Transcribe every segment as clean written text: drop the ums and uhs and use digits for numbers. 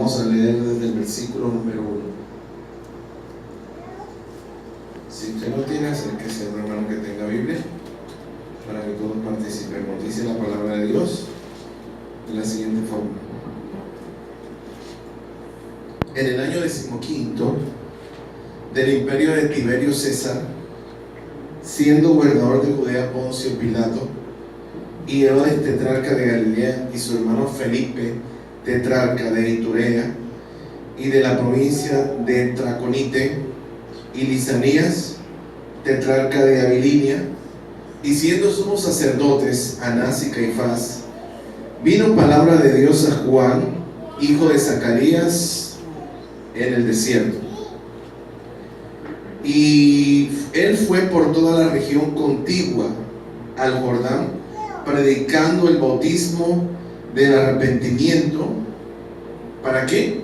vamos a leer desde el versículo número 1. Si usted no tiene, acérquese a un hermano que tenga Biblia para que todos participemos. Dice la palabra de Dios de la siguiente forma: en el año 15 del imperio de Tiberio César, siendo gobernador de Judea Poncio Pilato, y Herodes tetrarca de Galilea, y su hermano Felipe tetrarca de Iturea y de la provincia de Traconite, y Lisanías tetrarca de Abilinia, y siendo sumos sacerdotes Anás y Caifás, vino palabra de Dios a Juan, hijo de Zacarías, en el desierto. Y él fue por toda la región contigua al Jordán, predicando el bautismo del arrepentimiento. ¿Para qué?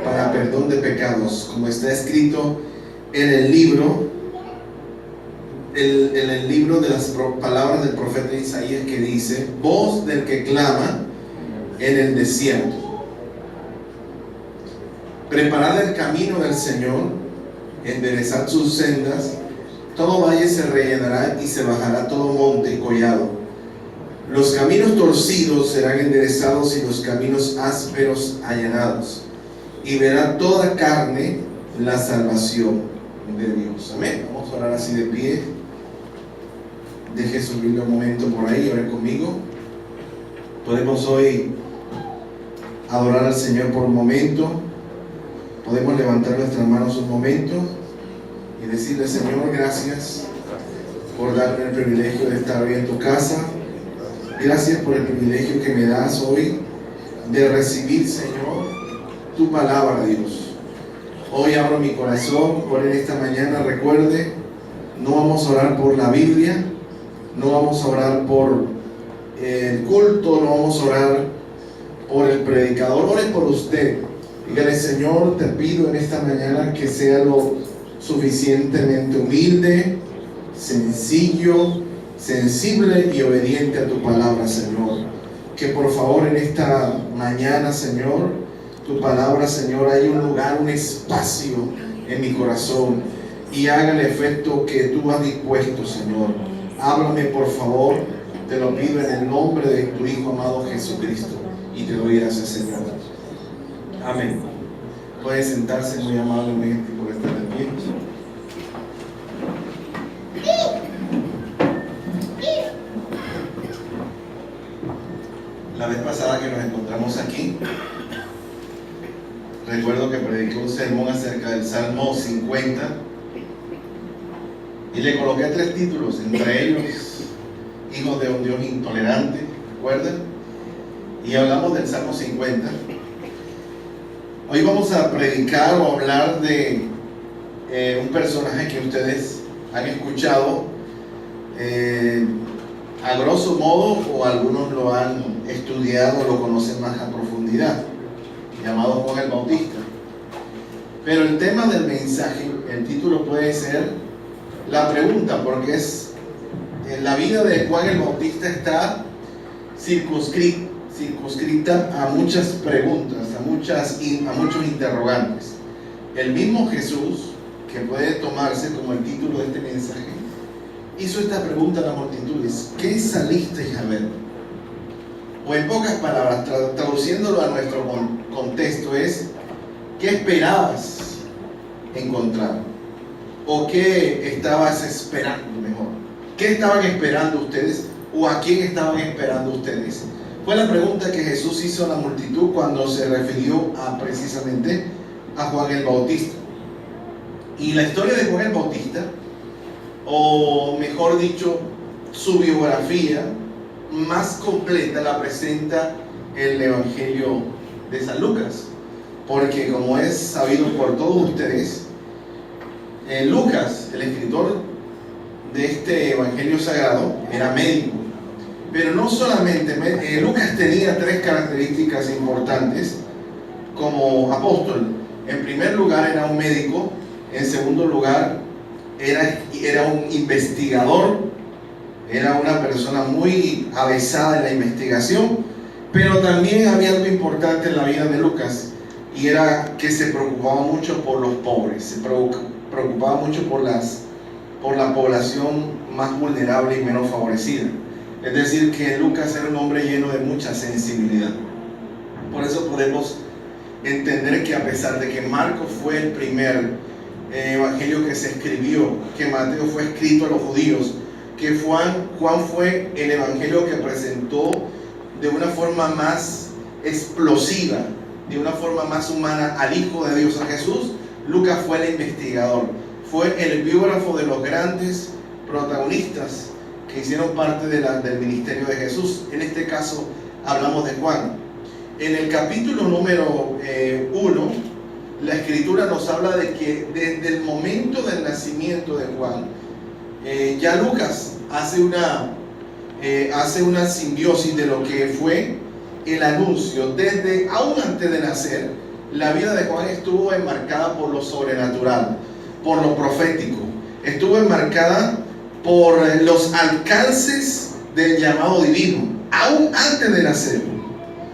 Para perdón de pecados, como está escrito en el libro de las palabras del profeta Isaías, que dice: voz del que clama en el desierto, preparad el camino del Señor, enderezad sus sendas, todo valle se rellenará y se bajará todo monte y collado. Los caminos torcidos serán enderezados y los caminos ásperos allanados, y verá toda carne la salvación de Dios. Amén. Vamos a orar así de pie. Deje su Biblia un momento por ahí, ore conmigo. Podemos hoy adorar al Señor por un momento. Podemos levantar nuestras manos un momento y decirle: Señor, gracias por darme el privilegio de estar hoy en tu casa. Gracias por el privilegio que me das hoy de recibir, Señor, tu palabra, Dios. Hoy abro mi corazón. Por en esta mañana, recuerde, no vamos a orar por la Biblia, no vamos a orar por el culto, no vamos a orar por el predicador. Ore por usted. Dígale: Señor, te pido en esta mañana que sea lo suficientemente humilde, sencillo, sensible y obediente a tu palabra, Señor. Que por favor en esta mañana, Señor, tu palabra, Señor, haya un lugar, un espacio en mi corazón y haga el efecto que tú has dispuesto, Señor. Háblame, por favor, te lo pido en el nombre de tu Hijo amado Jesucristo, y te doy gracias, Señor. Amén. Puede sentarse muy amablemente por estar de pie. La vez pasada que nos encontramos aquí, recuerdo que prediqué un sermón acerca del Salmo 50 y le coloqué 3 títulos, entre ellos hijos de un Dios intolerante, ¿recuerdan? Y hablamos del Salmo 50. Hoy vamos a predicar o hablar de un personaje que ustedes han escuchado a grosso modo, o algunos lo han estudiado o lo conocen más a profundidad, llamado Juan el Bautista. Pero el tema del mensaje, el título puede ser la pregunta, porque es la vida de Juan el Bautista está circunscrita a muchas preguntas, a muchos interrogantes. El mismo Jesús, que puede tomarse como el título de este mensaje, hizo esta pregunta a las multitudes: ¿qué salisteis a ver? O en pocas palabras, traduciéndolo a nuestro contexto, es: ¿qué esperabas encontrar? ¿O qué estabas esperando mejor? ¿Qué estaban esperando ustedes? ¿O a quién estaban esperando ustedes? Fue la pregunta que Jesús hizo a la multitud cuando se refirió precisamente a Juan el Bautista. Y la historia de Juan el Bautista, o mejor dicho, su biografía más completa, la presenta el Evangelio de San Lucas, porque como es sabido por todos ustedes, Lucas, el escritor de este Evangelio sagrado, era médico. Pero no solamente, Lucas tenía 3 características importantes como apóstol. En primer lugar, era un médico. En segundo lugar, era un investigador. Era una persona muy avesada en la investigación. Pero también había algo importante en la vida de Lucas. y era que se preocupaba mucho por los pobres, se preocupaba mucho por la población más vulnerable y menos favorecida. Es decir, que Lucas era un hombre lleno de mucha sensibilidad. Por eso podemos entender que a pesar de que Marcos fue el primer evangelio que se escribió, que Mateo fue escrito a los judíos, que Juan fue el evangelio que presentó de una forma más explosiva, de una forma más humana al Hijo de Dios, a Jesús, Lucas fue el investigador, fue el biógrafo de los grandes protagonistas que hicieron parte del ministerio de Jesús. En este caso hablamos de Juan. En el capítulo número 1, la escritura nos habla de que desde el momento del nacimiento de Juan, ya Lucas hace una simbiosis de lo que fue el anuncio. Desde aún antes de nacer, la vida de Juan estuvo enmarcada por lo sobrenatural, por lo profético, estuvo enmarcada por los alcances del llamado divino, aún antes de nacer.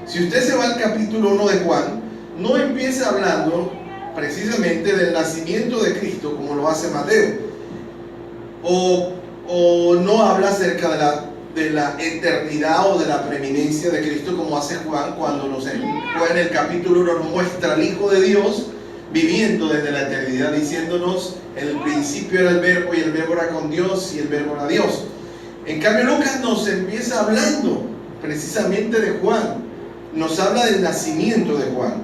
Si usted se va al capítulo 1 de Juan, no empieza hablando precisamente del nacimiento de Cristo como lo hace Mateo, o no habla acerca de la eternidad o de la preeminencia de Cristo como hace Juan, cuando en el capítulo 1 nos muestra al Hijo de Dios viviendo desde la eternidad, diciéndonos: en el principio era el verbo, y el verbo era con Dios, y el verbo era Dios. En cambio, Lucas nos empieza hablando precisamente de Juan, nos habla del nacimiento de Juan,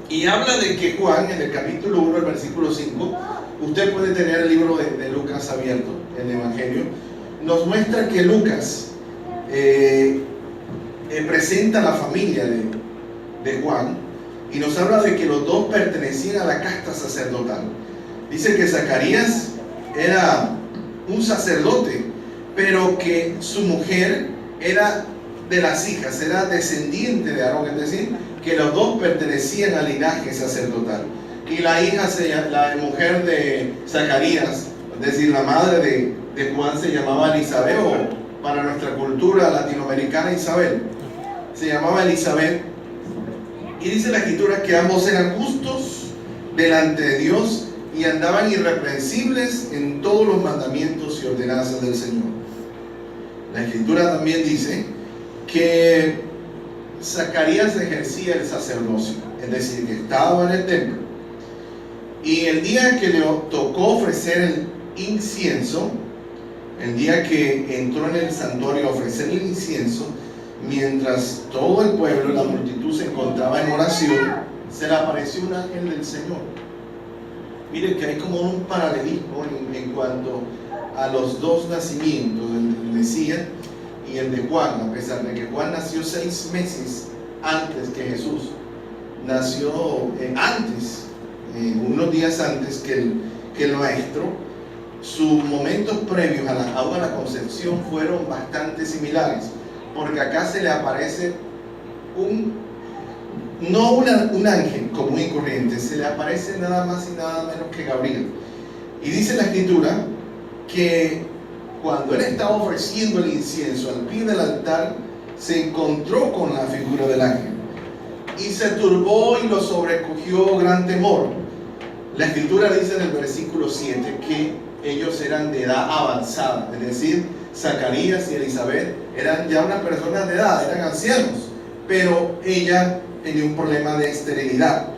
y habla de que Juan, en el capítulo 1, el versículo 5, usted puede tener el libro de Lucas abierto, el Evangelio, nos muestra que Lucas presenta a la familia de Juan, y nos habla de que los dos pertenecían a la casta sacerdotal. Dice que Zacarías era un sacerdote, pero que su mujer era de las hijas, era descendiente de Aarón, es decir, que los dos pertenecían al linaje sacerdotal. Y la mujer de Zacarías, es decir, la madre de Juan, se llamaba Elizabeth, o para nuestra cultura latinoamericana, Isabel. Se llamaba Elizabeth. Y dice la escritura que ambos eran justos delante de Dios y andaban irreprensibles en todos los mandamientos y ordenanzas del Señor. La escritura también dice que Zacarías ejercía el sacerdocio, es decir, que estaba en el templo, y el día que le tocó ofrecer el incienso, el día que entró en el santuario a ofrecer el incienso, mientras todo el pueblo, la multitud, se encontraba en oración, se le apareció un ángel del Señor. Miren que hay como un paralelismo en cuanto a los dos nacimientos, el de Mesías y el de Juan, a pesar de que Juan nació 6 meses antes que Jesús. Nació unos días antes que el maestro. Sus momentos previos a la concepción fueron bastante similares, porque acá se le aparece no un ángel común y corriente, se le aparece nada más y nada menos que Gabriel. Y dice la escritura que cuando él estaba ofreciendo el incienso al pie del altar, se encontró con la figura del ángel y se turbó y lo sobrecogió gran temor. La escritura dice en el versículo 7 que ellos eran de edad avanzada, es decir, Zacarías y Elizabeth eran ya una persona de edad, eran ancianos, pero ella tenía un problema de esterilidad,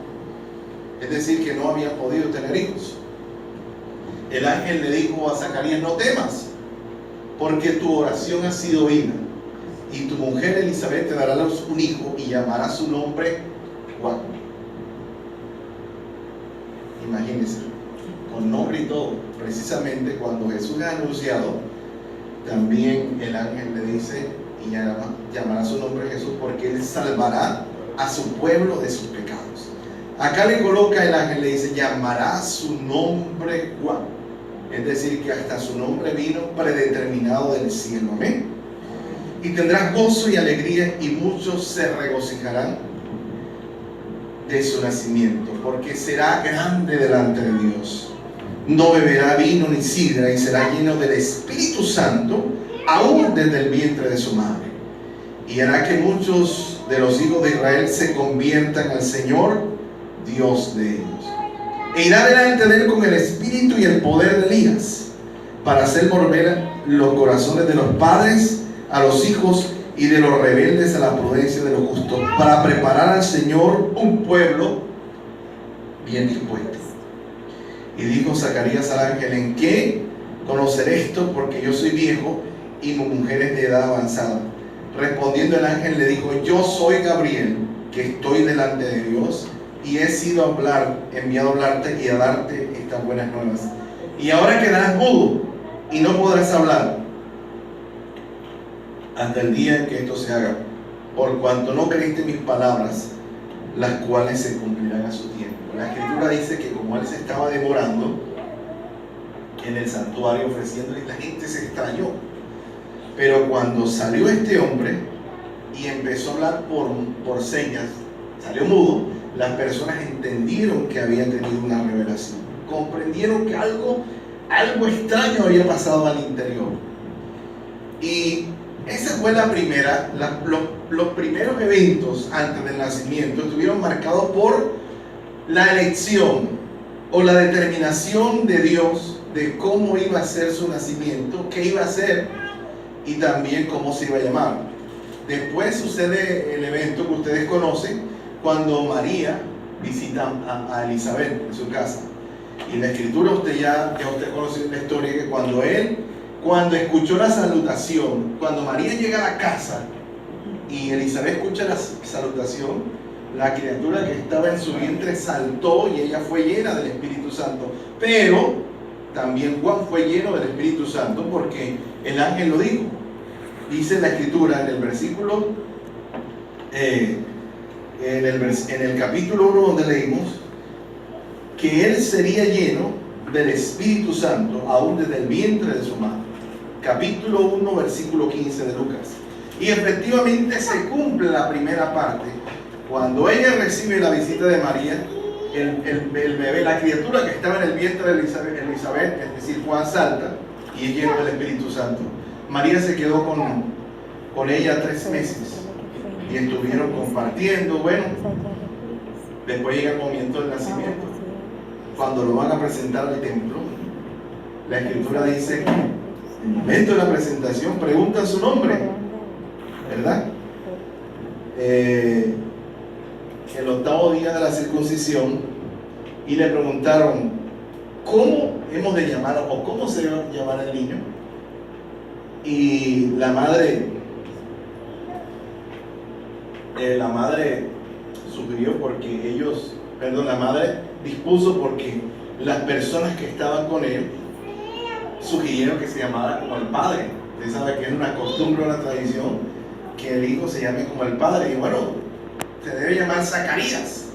es decir, que no había podido tener hijos. El ángel le dijo a Zacarías: no temas, porque tu oración ha sido oída, y tu mujer Elizabeth te dará a luz un hijo y llamará su nombre Juan. Imagínense, con nombre y todo. Precisamente cuando Jesús es anunciado, también el ángel le dice, y llamará su nombre Jesús, porque él salvará a su pueblo de sus pecados. Acá le coloca el ángel, le dice: llamará su nombre Juan, es decir, que hasta su nombre vino predeterminado del cielo. Amén. Y tendrás gozo y alegría, y muchos se regocijarán de su nacimiento, porque será grande delante de Dios. No beberá vino ni sidra, y será lleno del Espíritu Santo aún desde el vientre de su madre. Y hará que muchos de los hijos de Israel se conviertan al Señor, Dios de ellos. E irá delante de él con el espíritu y el poder de Elías, para hacer volver los corazones de los padres a los hijos y de los rebeldes a la prudencia de los justos, para preparar al Señor un pueblo bien dispuesto. Y dijo Zacarías al ángel: ¿en qué conocer esto? Porque yo soy viejo y mi mujer es de edad avanzada. Respondiendo el ángel le dijo: yo soy Gabriel, que estoy delante de Dios, y he sido enviado a hablarte y a darte estas buenas nuevas. Y ahora quedarás mudo y no podrás hablar hasta el día en que esto se haga, por cuanto no creíste mis palabras, las cuales se cumplirán a su tiempo. La escritura dice que como él se estaba demorando en el santuario ofreciéndole, la gente se extrañó. Pero cuando salió este hombre y empezó a hablar por señas, salió mudo, las personas entendieron que había tenido una revelación, comprendieron que algo extraño había pasado al interior. Y esa fue la primera. Los primeros eventos antes del nacimiento estuvieron marcados por la elección o la determinación de Dios de cómo iba a ser su nacimiento, qué iba a ser y también cómo se iba a llamar. Después sucede el evento que ustedes conocen, cuando María visita a Elizabeth en su casa. Y en la escritura usted ya conoce la historia, que cuando escuchó la salutación, cuando María llega a la casa y Elizabeth escucha la salutación, la criatura que estaba en su vientre saltó y ella fue llena del Espíritu Santo. Pero también Juan fue lleno del Espíritu Santo, porque el ángel lo dijo. Dice la escritura en el versículo, en el capítulo 1 donde leímos, que él sería lleno del Espíritu Santo aún desde el vientre de su madre. Capítulo 1, versículo 15 de Lucas. Y efectivamente se cumple la primera parte. Cuando ella recibe la visita de María, el bebé, la criatura que estaba en el vientre de Elizabeth, es decir, Juan, salta y es lleno del Espíritu Santo. María se quedó con ella 3 meses y estuvieron compartiendo. Bueno, después llega el momento del nacimiento, cuando lo van a presentar al templo. La escritura dice: en el momento de la presentación preguntan su nombre, ¿verdad? El 8º día de la circuncisión, y le preguntaron: ¿cómo hemos de llamar o cómo se debe llamar al niño? Y la madre sugirió, la madre dispuso, porque las personas que estaban con él sugirieron que se llamara como el padre. Usted sabe que es una costumbre, una tradición, que el hijo se llame como el padre. Y bueno, se debe llamar Zacarías.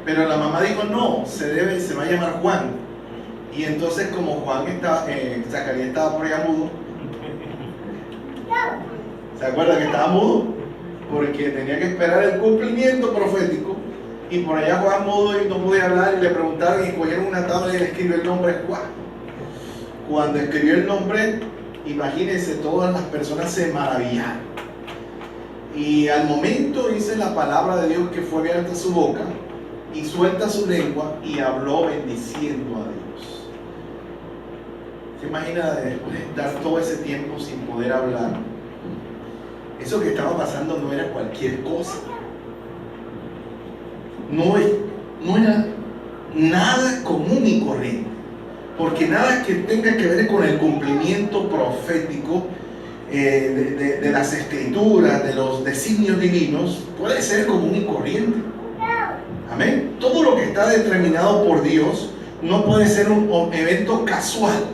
Pero la mamá dijo: no, se va a llamar Juan. Y entonces, como Zacarías estaba por allá mudo, ¿se acuerda que estaba mudo? Porque tenía que esperar el cumplimiento profético. Y por allá Juan mudo y no podía hablar, y le preguntaron, y cogieron una tabla y le escribió el nombre Juan. Cuando escribió el nombre, imagínense, todas las personas se maravillaron. Y al momento dice la palabra de Dios que fue abierta su boca y suelta su lengua y habló bendiciendo a Dios. ¿Se imagina después de estar todo ese tiempo sin poder hablar? Eso que estaba pasando no era cualquier cosa. No era nada común y corriente, porque nada que tenga que ver con el cumplimiento profético de las escrituras, de los designios divinos, puede ser común y corriente. Amén. Todo lo que está determinado por Dios no puede ser un evento casual,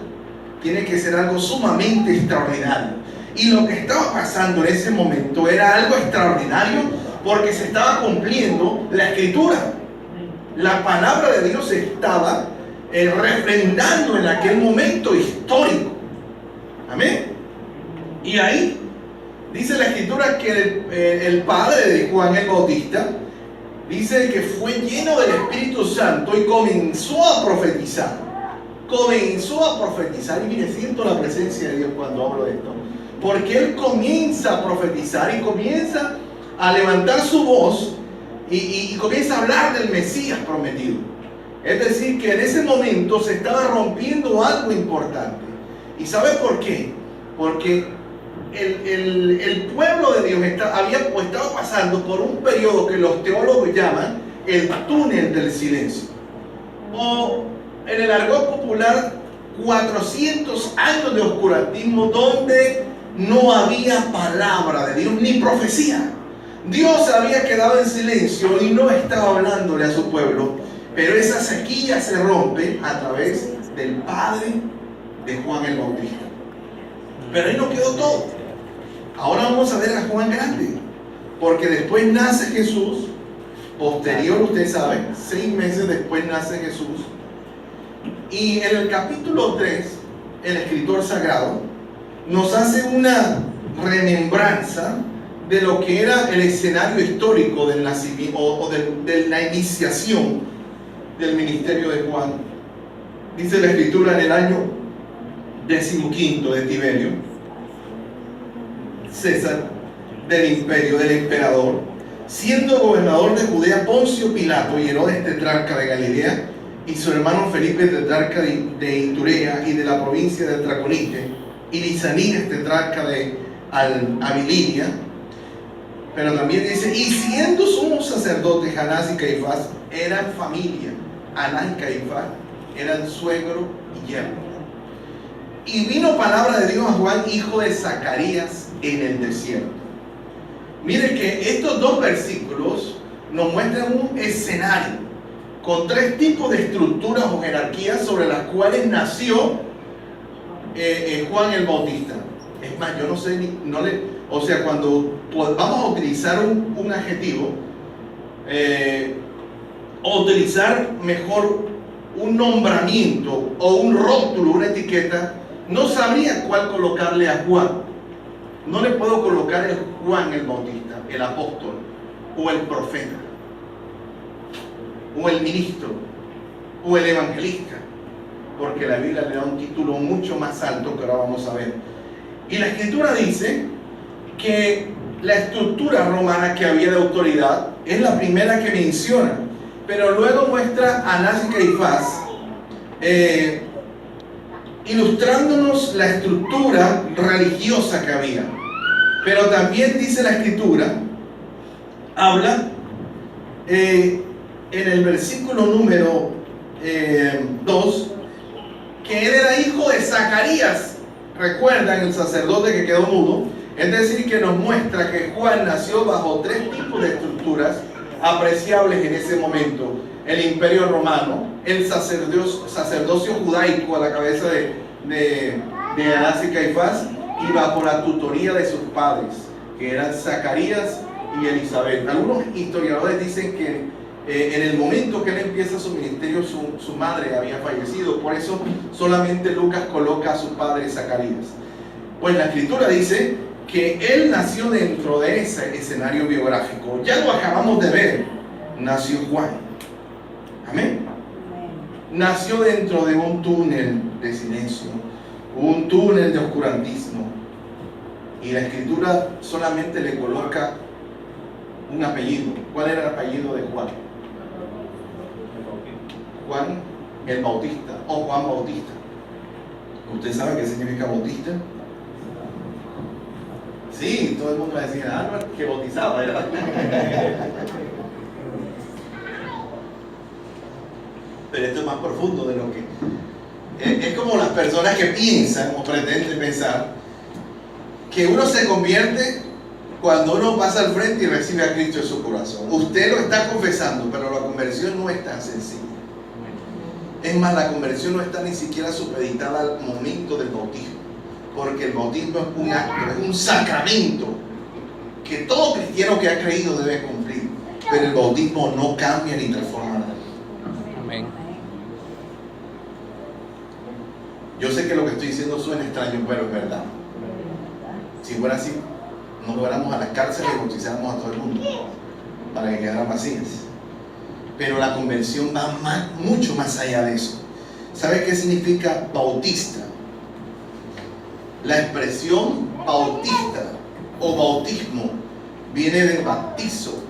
tiene que ser algo sumamente extraordinario. Y lo que estaba pasando en ese momento era algo extraordinario, porque se estaba cumpliendo la escritura. La palabra de Dios se estaba refrendando en aquel momento histórico. Amén. Y ahí dice la escritura que el padre de Juan el Bautista dice que fue lleno del Espíritu Santo y comenzó a profetizar. Y mire, siento la presencia de Dios cuando hablo de esto, porque él comienza a profetizar y comienza a levantar su voz y comienza a hablar del Mesías prometido. Es decir, que en ese momento se estaba rompiendo algo importante. ¿Y sabe por qué? Porque el pueblo de Dios estaba pasando por un periodo que los teólogos llaman el túnel del silencio, o en el argot popular 400 años de oscurantismo, donde no había palabra de Dios ni profecía. Dios había quedado en silencio y no estaba hablándole a su pueblo, pero esa sequía se rompe a través del padre de Juan el Bautista. Pero ahí no quedó todo. Ahora vamos a ver a Juan grande, porque después nace Jesús. Posterior, ustedes saben, 6 meses después nace Jesús. Y en el capítulo 3, el escritor sagrado nos hace una remembranza de lo que era el escenario histórico del nacimiento o de la iniciación del ministerio de Juan. Dice la escritura: en el año 15 de Tiberio, César, del imperio del emperador, siendo gobernador de Judea Poncio Pilato y Herodes tetrarca de Galilea, y su hermano Felipe tetrarca de Iturea y de la provincia de Traconite, y Lisanias tetrarca de Abilinia. Pero también dice: y siendo sumos sacerdotes Anás y Caifás eran familia. Anás y Caifás eran suegro y yerno. Y vino palabra de Dios a Juan, hijo de Zacarías, en el desierto. Mire que estos 2 versículos nos muestran un escenario con 3 tipos de estructuras o jerarquías sobre las cuales nació Juan el Bautista. Es más, yo no sé, o sea, cuando vamos a utilizar un adjetivo, o utilizar mejor un nombramiento o un rótulo, una etiqueta, no sabría cuál colocarle a Juan. No le puedo colocar el Juan el Bautista, el apóstol, o el profeta, o el ministro, o el evangelista, porque la Biblia le da un título mucho más alto que ahora vamos a ver. Y la escritura dice que la estructura romana que había de autoridad es la primera que menciona, pero luego muestra a Anás y Caifás, ilustrándonos la estructura religiosa que había. Pero también dice la escritura, habla en el versículo número 2, que él era hijo de Zacarías. Recuerdan el sacerdote que quedó mudo. Es decir, que nos muestra que Juan nació bajo 3 tipos de estructuras apreciables en ese momento: el imperio romano, el sacerdocio judaico a la cabeza de Anás y Caifás, y bajo la tutoría de sus padres, que eran Zacarías y Elizabeth. Algunos historiadores dicen que en el momento que él empieza su ministerio, su madre había fallecido. Por eso solamente Lucas coloca a su padre Zacarías. Pues la escritura dice que él nació dentro de ese escenario biográfico. Ya lo acabamos de ver. Nació Juan. Amén. Nació dentro de un túnel de silencio, un túnel de oscurantismo, y la escritura solamente le coloca un apellido. ¿Cuál era el apellido de Juan? Juan el Bautista, o Juan Bautista. ¿Usted sabe qué significa bautista? Sí, todo el mundo va a decir: ah, no, que bautizaba, ¿verdad? Pero esto es más profundo de lo que... Es como las personas que piensan o pretenden pensar que uno se convierte cuando uno pasa al frente y recibe a Cristo en su corazón. Usted lo está confesando, pero la conversión no es tan sencilla. Es más, la conversión no está ni siquiera supeditada al momento del bautismo, porque el bautismo es un acto, es un sacramento que todo cristiano que ha creído debe cumplir, pero el bautismo no cambia ni transforma nada. Amén. Yo sé que lo que estoy diciendo suena extraño, pero es verdad. Si fuera así, nos fuéramos a las cárceles y bautizáramos a todo el mundo para que quedaran vacías. Pero la conversión va mucho más allá de eso. ¿Sabe qué significa bautista? La expresión bautista o bautismo viene del bautizo,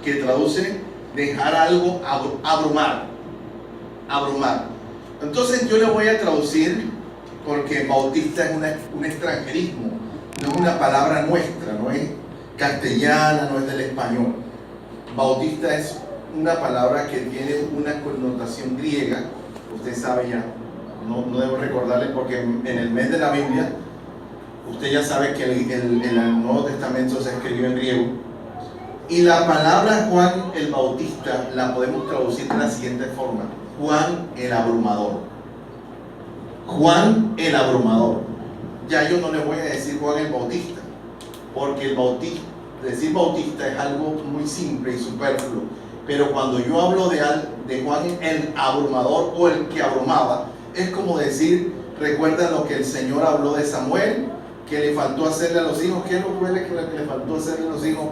que traduce dejar algo abrumar. Entonces yo le voy a traducir, porque bautista es un extranjerismo, no es una palabra nuestra, no es castellana, no es del español. Bautista es una palabra que tiene una connotación griega, usted sabe ya, no debo recordarle porque en el mes de la Biblia, usted ya sabe que el Nuevo Testamento se escribió en griego, y la palabra Juan el Bautista la podemos traducir de la siguiente forma: Juan el abrumador. Juan el abrumador. Ya yo no le voy a decir Juan el Bautista, porque decir Bautista es algo muy simple y superfluo. Pero cuando yo hablo de Juan el abrumador o el que abrumaba, es como decir, ¿recuerdan lo que el Señor habló de Samuel? Que le faltó hacerle a los hijos. ¿Qué fue lo que le faltó hacerle a los hijos?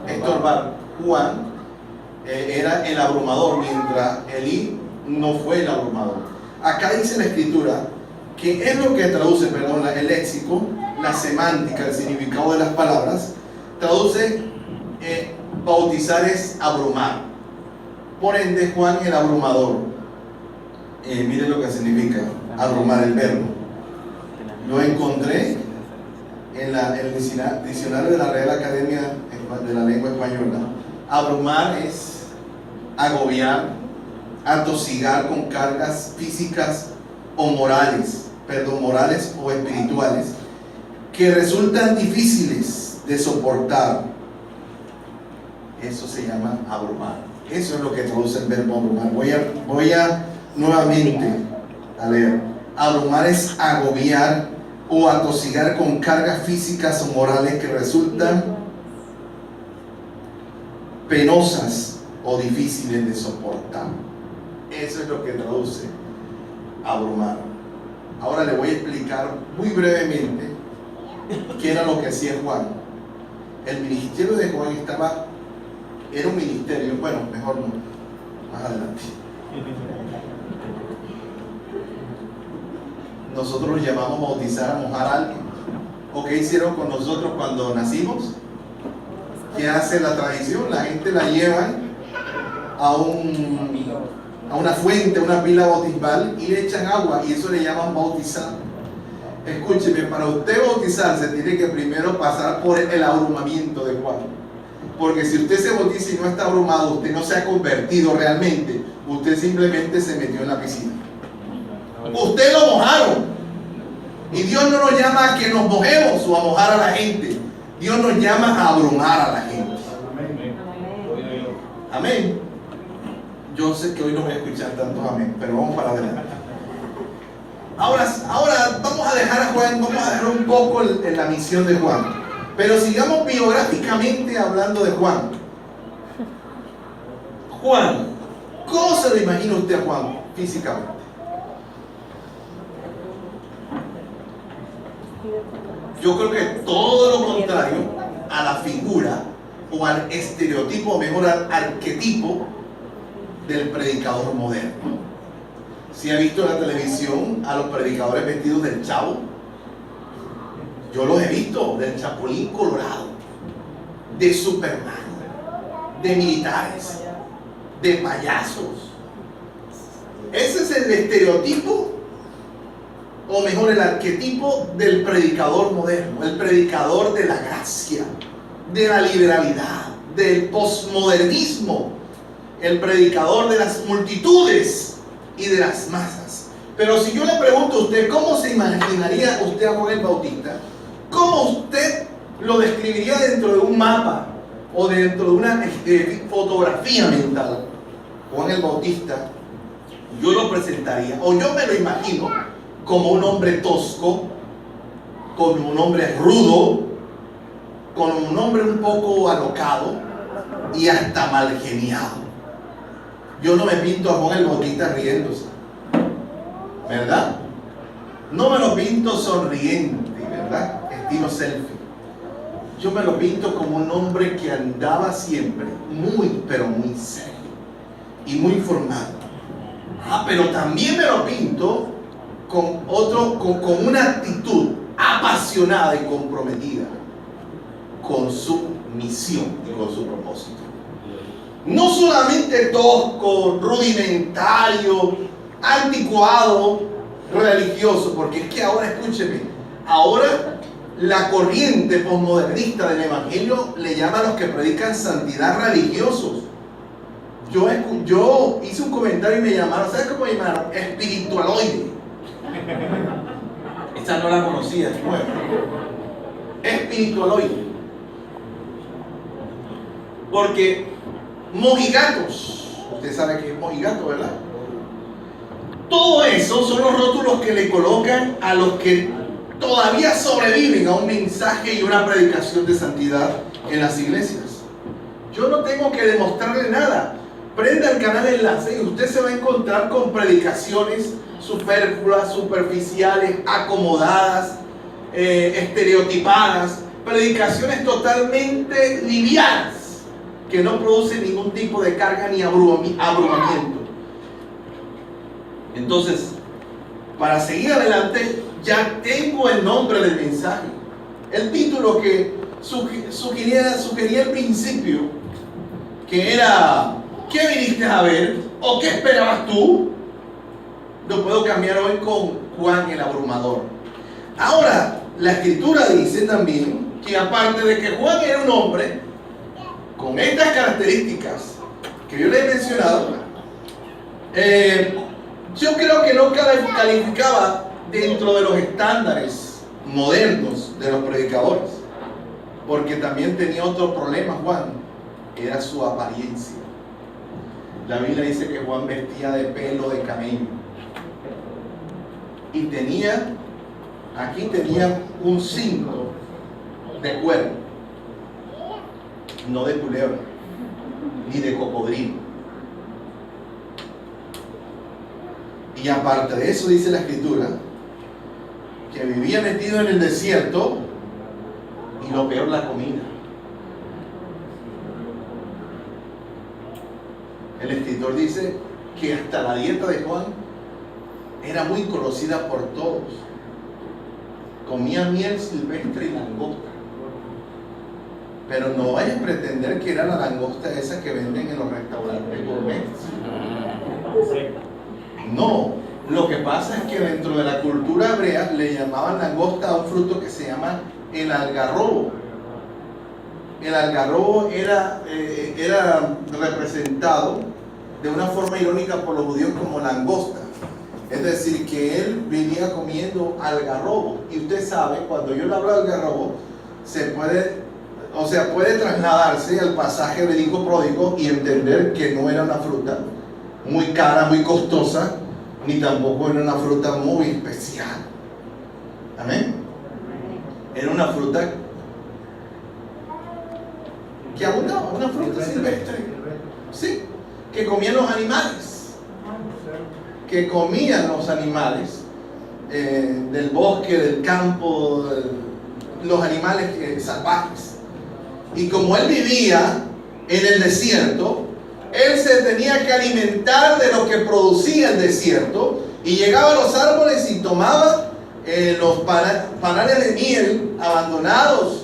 Estorbar. Juan era el abrumador, mientras Elí no fue el abrumador. Acá dice la Escritura que es lo que traduce, el léxico, la semántica, el significado de las palabras, traduce bautizar es abrumar. Por ende, Juan el abrumador. Miren lo que significa abrumar, el verbo. Lo encontré en el diccionario de la Real Academia de la Lengua Española. Abrumar es agobiar, atosigar con cargas físicas o morales o espirituales que resultan difíciles de soportar. Eso se llama abrumar. Eso es lo que traduce el verbo abrumar. Voy a nuevamente a leer. Abrumar es agobiar o atosigar con cargas físicas o morales que resultan penosas o difíciles de soportar. Eso es lo que traduce abrumar. Ahora le voy a explicar muy brevemente qué era lo que hacía Juan. El ministerio de Juan era un ministerio, bueno, mejor no, más adelante. Nosotros lo llamamos bautizar, a mojar a alguien. ¿O qué hicieron con nosotros cuando nacimos? ¿Qué hace la tradición? La gente la lleva a una fuente, una pila bautismal, y le echan agua, y eso le llaman bautizar. Escúcheme, para usted bautizarse tiene que primero pasar por el abrumamiento de Juan. Porque si usted se bautiza y no está abrumado, usted no se ha convertido realmente, usted simplemente se metió en la piscina. Usted lo mojaron. Y Dios no nos llama a que nos mojemos o a mojar a la gente. Dios nos llama a abrumar a la gente. Amén. Yo sé que hoy no voy a escuchar tantos amén, pero vamos para adelante. Ahora vamos a dejar a Juan, vamos a dejar un poco en la misión de Juan. Pero sigamos biográficamente hablando de Juan. Juan, ¿cómo se lo imagina usted a Juan físicamente? Yo creo que todo lo contrario a la figura o al estereotipo, o mejor al arquetipo del predicador moderno. Si ha visto en la televisión a los predicadores vestidos del Chavo, yo los he visto, del Chapulín Colorado, de Superman, de militares, de payasos. Ese es el estereotipo, o mejor el arquetipo del predicador moderno, el predicador de la gracia, de la liberalidad, del posmodernismo, el predicador de las multitudes y de las masas. Pero si yo le pregunto a usted, ¿cómo se imaginaría usted a Juan el Bautista? ¿Cómo usted lo describiría dentro de un mapa o dentro de una fotografía mental? Juan el Bautista, yo lo presentaría, o yo me lo imagino como un hombre tosco, como un hombre rudo, como un hombre un poco alocado y hasta mal geniado. Yo no me pinto a Juan el Bautista riéndose, ¿verdad? No me lo pinto sonriente, ¿verdad? Estilo selfie. Yo me lo pinto como un hombre que andaba siempre muy, pero muy serio y muy formal. Pero también me lo pinto con una actitud apasionada y comprometida con su misión y con su propósito. no solamente tosco, rudimentario, anticuado, religioso, porque es que ahora, escúcheme, ahora la corriente posmodernista del evangelio le llama a los que predican santidad religiosos. Yo hice un comentario y me llamaron, ¿sabes cómo me llamaron? Espiritualoide. Esta no la conocía, es nueva. Espiritualoide. Porque mojigatos, usted sabe que es mojigato, ¿verdad? Todo eso son los rótulos que le colocan a los que todavía sobreviven a un mensaje y una predicación de santidad en las iglesias. Yo no tengo que demostrarle nada. Prenda el canal Enlace y usted se va a encontrar con predicaciones superfluas, superficiales, acomodadas, estereotipadas, predicaciones totalmente livianas que no producen ningún tipo de carga ni abrumamiento. Entonces, para seguir adelante, ya tengo el nombre del mensaje. El título que sugería al principio, que era ¿qué viniste a ver? ¿O qué esperabas tú? Lo puedo cambiar hoy con Juan el Abrumador. Ahora, la escritura dice también que aparte de que Juan era un hombre con estas características que yo le he mencionado, yo creo que no calificaba dentro de los estándares modernos de los predicadores, porque también tenía otro problema Juan, era su apariencia. La Biblia dice que Juan vestía de pelo de camello y aquí tenía un cinto de cuero, no de culebra ni de cocodrilo. Y aparte de eso dice la escritura que vivía metido en el desierto y lo peor, la comida. El escritor dice que hasta la dieta de Juan era muy conocida por todos. Comía miel silvestre y langosta. Pero no vayas a pretender que era la langosta esa que venden en los restaurantes gourmet. No, lo que pasa es que dentro de la cultura hebrea le llamaban langosta a un fruto que se llama el algarrobo. El algarrobo era representado de una forma irónica por los judíos como langosta. Es decir, que él vivía comiendo algarrobo. Y usted sabe, cuando yo le hablo de algarrobo, puede trasladarse al pasaje del hijo pródigo y entender que no era una fruta muy cara, muy costosa, ni tampoco era una fruta muy especial. Amén. Era una fruta que abundaba, una fruta silvestre, sí, que comían los animales, del bosque, del campo, los animales salvajes. Y como él vivía en el desierto, él se tenía que alimentar de lo que producía el desierto, y llegaba a los árboles y tomaba los panales de miel abandonados,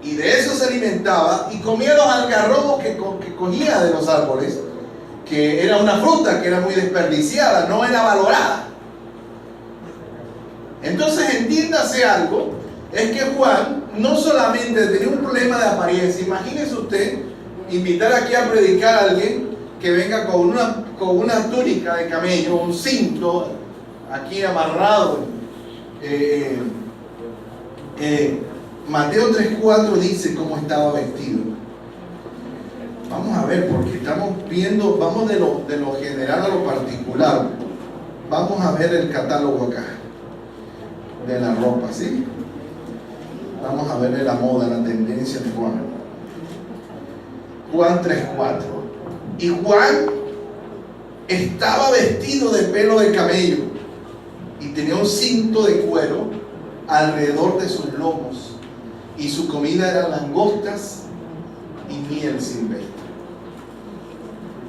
y de eso se alimentaba, y comía los algarrobos que cogía de los árboles, que era una fruta que era muy desperdiciada, no era valorada. Entonces, entiéndase algo, es que Juan no solamente tenía un problema de apariencia. Imagínese usted invitar aquí a predicar a alguien que venga con una túnica de camello, un cinto aquí amarrado. Mateo 3:4 dice cómo estaba vestido. Vamos a ver, porque estamos viendo, vamos de lo general a lo particular. Vamos a ver el catálogo acá de la ropa, ¿sí? Vamos a ver la moda, la tendencia de Juan. Juan 3:4. Y Juan estaba vestido de pelo de camello y tenía un cinto de cuero alrededor de sus lomos, y su comida era langostas y miel silvestre.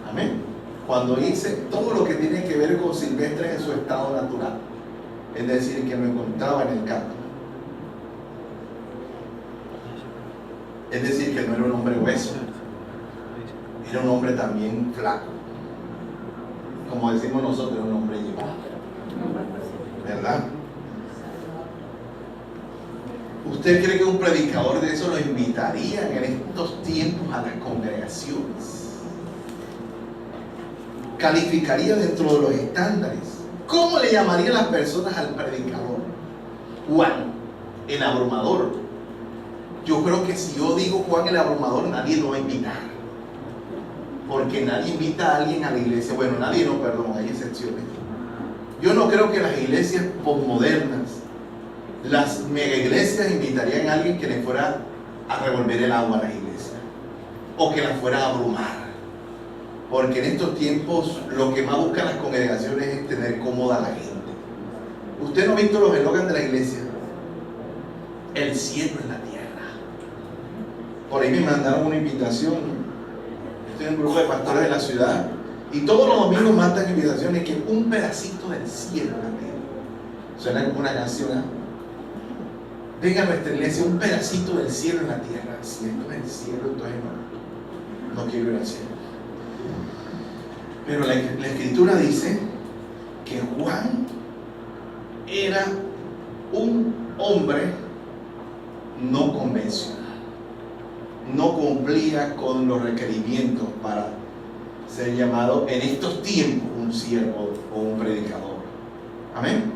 Amén. Cuando dice todo lo que tiene que ver con silvestre en su estado natural, es decir, que lo encontraba en el campo. Es decir, que no era un hombre hueso, Era un hombre también flaco. Como decimos nosotros, un hombre llevado. ¿Verdad? ¿Usted cree que un predicador de eso lo invitaría en estos tiempos a las congregaciones? ¿Calificaría dentro de los estándares? ¿Cómo le llamarían las personas al predicador? Juan, el abrumador. Yo creo que si yo digo Juan el abrumador, nadie lo va a invitar. Porque nadie invita a alguien a la iglesia. Bueno, nadie no, perdón, hay excepciones. Yo no creo que las iglesias posmodernas, las mega iglesias, invitarían a alguien que le fuera a revolver el agua a las iglesias. O que las fuera a abrumar. Porque en estos tiempos lo que más buscan las congregaciones es tener cómoda a la gente. ¿Usted no ha visto los eslogans de la iglesia? El cielo en la tierra. Por ahí me mandaron una invitación. Estoy en un grupo de pastores de la ciudad y todos los domingos mandan invitaciones que un pedacito del cielo en la tierra. Suena como una canción, ¿eh? Venga a nuestra iglesia, un pedacito del cielo en la tierra. Si esto es el cielo, entonces no quiero ir al cielo. Pero la escritura dice que Juan era un hombre no convencional. No cumplía con los requerimientos para ser llamado en estos tiempos un siervo o un predicador. Amén.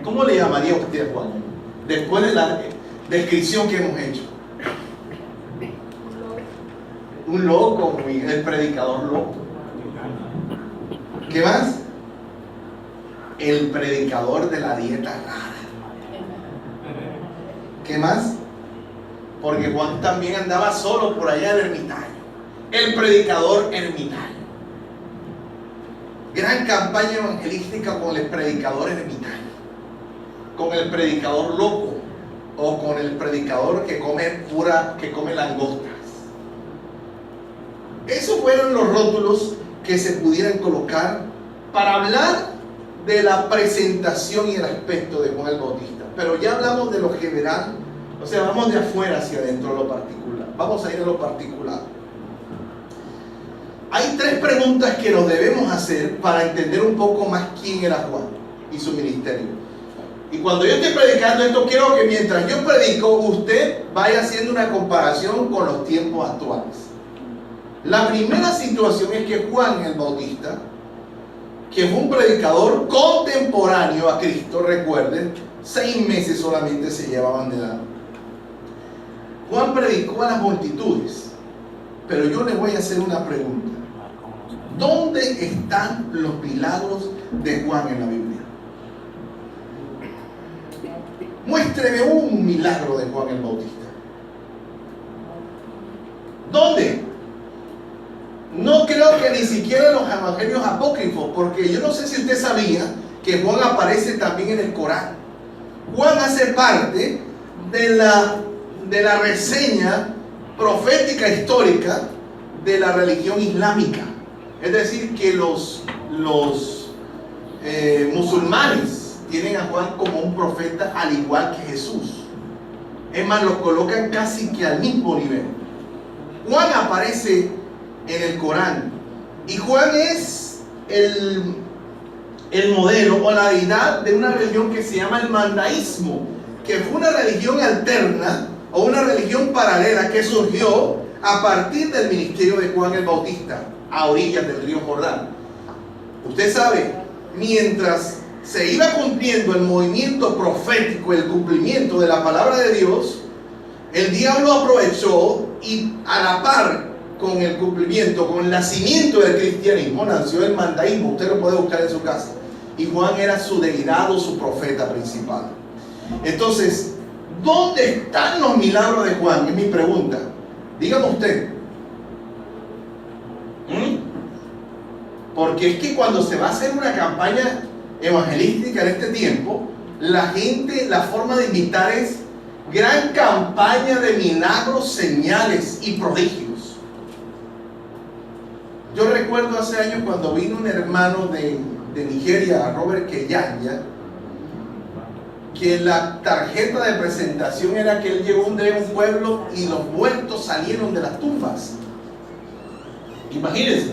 ¿Cómo le llamaría usted a Juan después de la descripción que hemos hecho? Un loco, el predicador loco. ¿Qué más? El predicador de la dieta rara. ¿Qué más? Porque Juan también andaba solo por allá del ermitaño. El predicador ermitaño. Gran campaña evangelística con el predicador ermitaño. Con el predicador loco. O con el predicador que come langostas. Esos fueron los rótulos que se pudieran colocar para hablar de la presentación y el aspecto de Juan el Bautista. Pero ya hablamos de lo general. O sea, vamos de afuera hacia adentro a lo particular. Vamos a ir a lo particular. Hay tres preguntas que nos debemos hacer para entender un poco más quién era Juan y su ministerio. Y cuando yo esté predicando esto, quiero que mientras yo predico, usted vaya haciendo una comparación con los tiempos actuales. La primera situación es que Juan el Bautista, que fue un predicador contemporáneo a Cristo, recuerden, 6 meses solamente se llevaban de edad. Juan predicó a las multitudes, pero yo le voy a hacer una pregunta. ¿Dónde están los milagros de Juan en la Biblia? Muéstreme un milagro de Juan el Bautista. ¿Dónde? No creo que ni siquiera en los evangelios apócrifos, porque yo no sé si usted sabía que Juan aparece también en el Corán. Juan hace parte de la reseña profética histórica de la religión islámica. Es decir, que los musulmanes tienen a Juan como un profeta al igual que Jesús. Es más, lo colocan casi que al mismo nivel. Juan aparece en el Corán y Juan es el modelo o la deidad de una religión que se llama el mandaísmo, que fue una religión alterna o una religión paralela que surgió a partir del ministerio de Juan el Bautista a orillas del río Jordán. Usted sabe, mientras se iba cumpliendo el movimiento profético, el cumplimiento de la palabra de Dios, el diablo aprovechó y a la par con el cumplimiento, con el nacimiento del cristianismo, nació el mandaísmo. Usted lo puede buscar en su casa. Y Juan era su deidad o su profeta principal. Entonces, ¿dónde están los milagros de Juan? Es mi pregunta. Dígame usted. Porque es que cuando se va a hacer una campaña evangelística en este tiempo, la gente, la forma de invitar es gran campaña de milagros, señales y prodigios. Yo recuerdo hace años cuando vino un hermano de Nigeria, Robert Keyanya, que la tarjeta de presentación era que él llegó un día a un pueblo y los muertos salieron de las tumbas. Imagínense,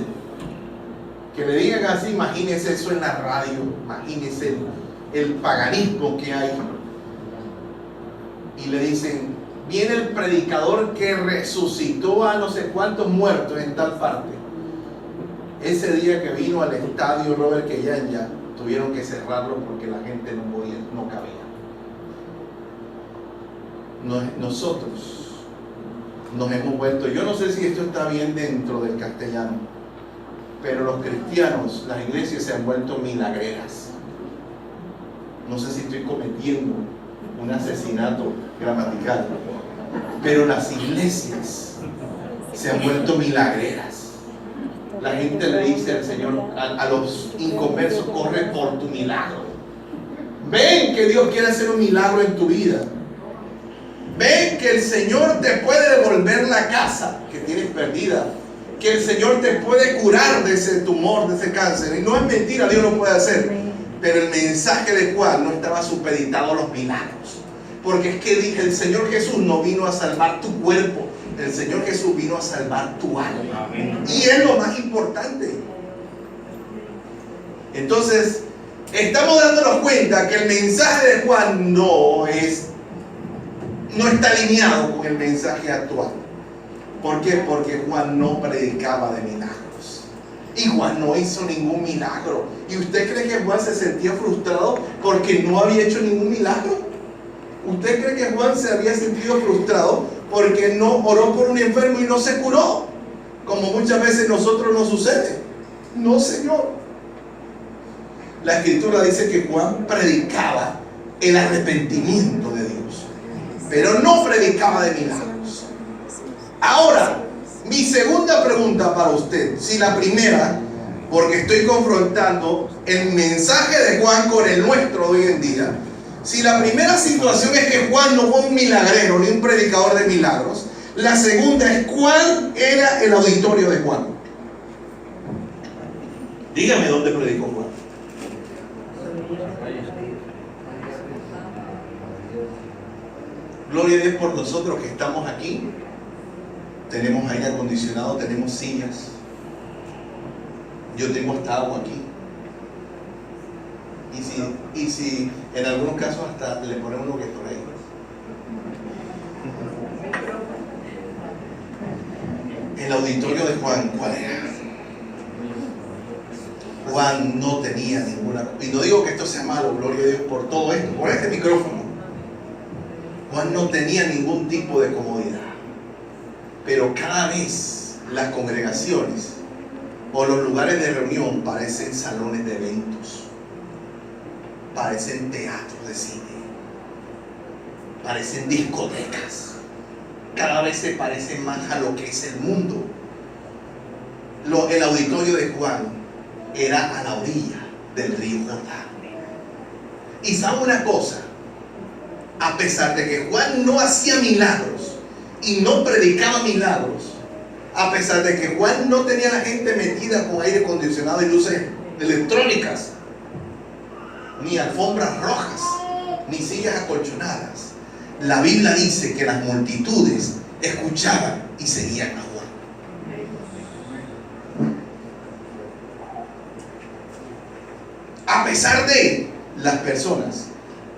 que le digan así, imagínense eso en la radio, imagínense el paganismo que hay. Y le dicen, viene el predicador que resucitó a no sé cuántos muertos en tal parte. Ese día que vino al estadio Robert Keyanja, tuvieron que cerrarlo porque la gente no podía, no cabía. Nosotros nos hemos vuelto, yo no sé si esto está bien dentro del castellano, pero los cristianos, las iglesias se han vuelto milagreras. No sé si estoy cometiendo un asesinato gramatical, pero las iglesias se han vuelto milagreras. La gente le dice al Señor, a los inconversos, corre por tu milagro. Ven que Dios quiere hacer un milagro en tu vida. Ven que el Señor te puede devolver la casa que tienes perdida, que el Señor te puede curar de ese tumor, de ese cáncer. Y no es mentira, Dios lo puede hacer. Pero el mensaje de Juan no estaba supeditado a los milagros. Porque es que el Señor Jesús no vino a salvar tu cuerpo. El Señor Jesús vino a salvar tu alma. Y es lo más importante. Entonces, estamos dándonos cuenta que el mensaje de Juan no está alineado con el mensaje actual. ¿Por qué? Porque Juan no predicaba de milagros. Y Juan no hizo ningún milagro. ¿Y usted cree que Juan se sentía frustrado porque no había hecho ningún milagro? ¿Usted cree que Juan se había sentido frustrado porque no oró por un enfermo y no se curó? Como muchas veces nosotros nos sucede. No, Señor. La Escritura dice que Juan predicaba el arrepentimiento de Dios, pero no predicaba de milagros. Ahora, mi segunda pregunta para usted, si la primera, porque estoy confrontando el mensaje de Juan con el nuestro hoy en día, si la primera situación es que Juan no fue un milagrero ni un predicador de milagros, la segunda es ¿cuál era el auditorio de Juan? Dígame dónde predicó Juan. Gloria a Dios por nosotros que estamos aquí. Tenemos aire acondicionado, tenemos sillas. Yo tengo hasta agua aquí. Y si en algunos casos hasta le ponemos unos Gatorade. El auditorio de Juan, ¿cuál era? Juan no tenía ninguna... Y no digo que esto sea malo, gloria a Dios por todo esto, por este micrófono. Juan no tenía ningún tipo de comodidad. Pero cada vez las congregaciones o los lugares de reunión parecen salones de eventos, parecen teatros de cine, parecen discotecas. Cada vez se parece más a lo que es el mundo. El auditorio de Juan era a la orilla del río Jordán. Y sabe una cosa, a pesar de que Juan no hacía milagros y no predicaba milagros, a pesar de que Juan no tenía a la gente metida con aire acondicionado y luces electrónicas, ni alfombras rojas, ni sillas acolchonadas, la Biblia dice que las multitudes escuchaban y seguían a Juan. A pesar de las personas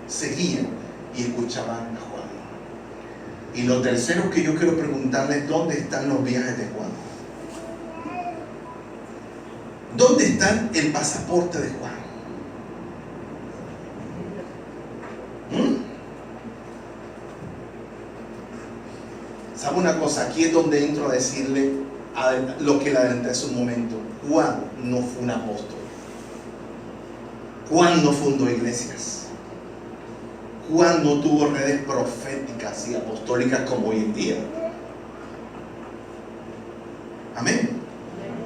seguían y escuchaban a Juan. Y lo tercero que yo quiero preguntarle es ¿dónde están los viajes de Juan? ¿Dónde está el pasaporte de Juan? ¿Sabe una cosa? Aquí es donde entro a decirle lo que le adelanté hace un momento. Juan no fue un apóstol. Juan no fundó iglesias. Juan no tuvo redes proféticas y apostólicas como hoy en día. Amén.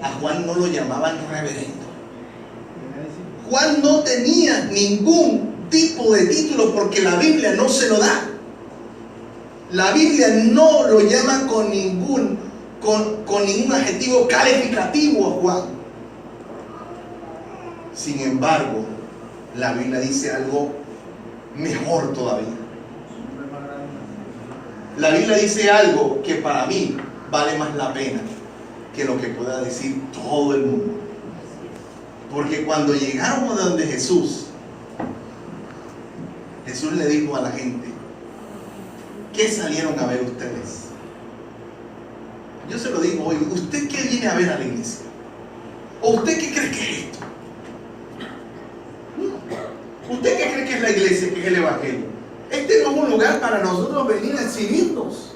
A Juan no lo llamaban reverendo. Juan no tenía ningún tipo de título porque la Biblia no se lo da. La Biblia no lo llama con ningún adjetivo calificativo a Juan. Sin embargo, la Biblia dice algo mejor todavía. La Biblia dice algo que para mí vale más la pena que lo que pueda decir todo el mundo. Porque cuando llegaron a donde Jesús le dijo a la gente: ¿qué salieron a ver ustedes? Yo se lo digo hoy: ¿usted qué viene a ver a la iglesia? ¿O usted qué cree que es esto? ¿Usted qué cree que es la iglesia, que es el evangelio? Este no es un lugar para nosotros venir a exhibirnos,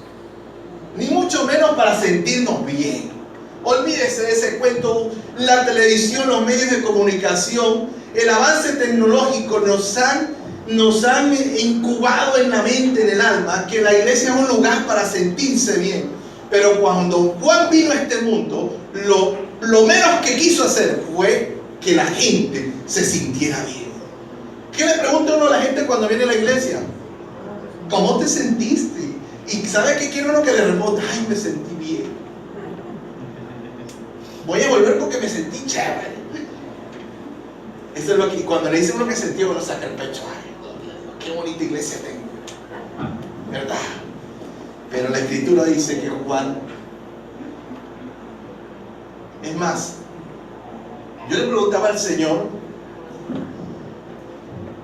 ni mucho menos para sentirnos bien. Olvídese de ese cuento. La televisión, los medios de comunicación, el avance tecnológico nos han incubado en la mente, en el alma, que la iglesia es un lugar para sentirse bien. Pero cuando Juan vino a este mundo, lo menos que quiso hacer fue que la gente se sintiera bien. ¿Qué le pregunta uno a la gente cuando viene a la iglesia? ¿Cómo te sentiste? Y ¿sabe qué quiere uno que le responda? Ay, me sentí bien. Voy a volver porque me sentí chévere. Eso es lo que, cuando le dicen uno que sentí, uno saca el pecho. Ay, qué bonita iglesia tengo, ¿verdad? Pero la escritura dice que Juan, es más, yo le preguntaba al Señor,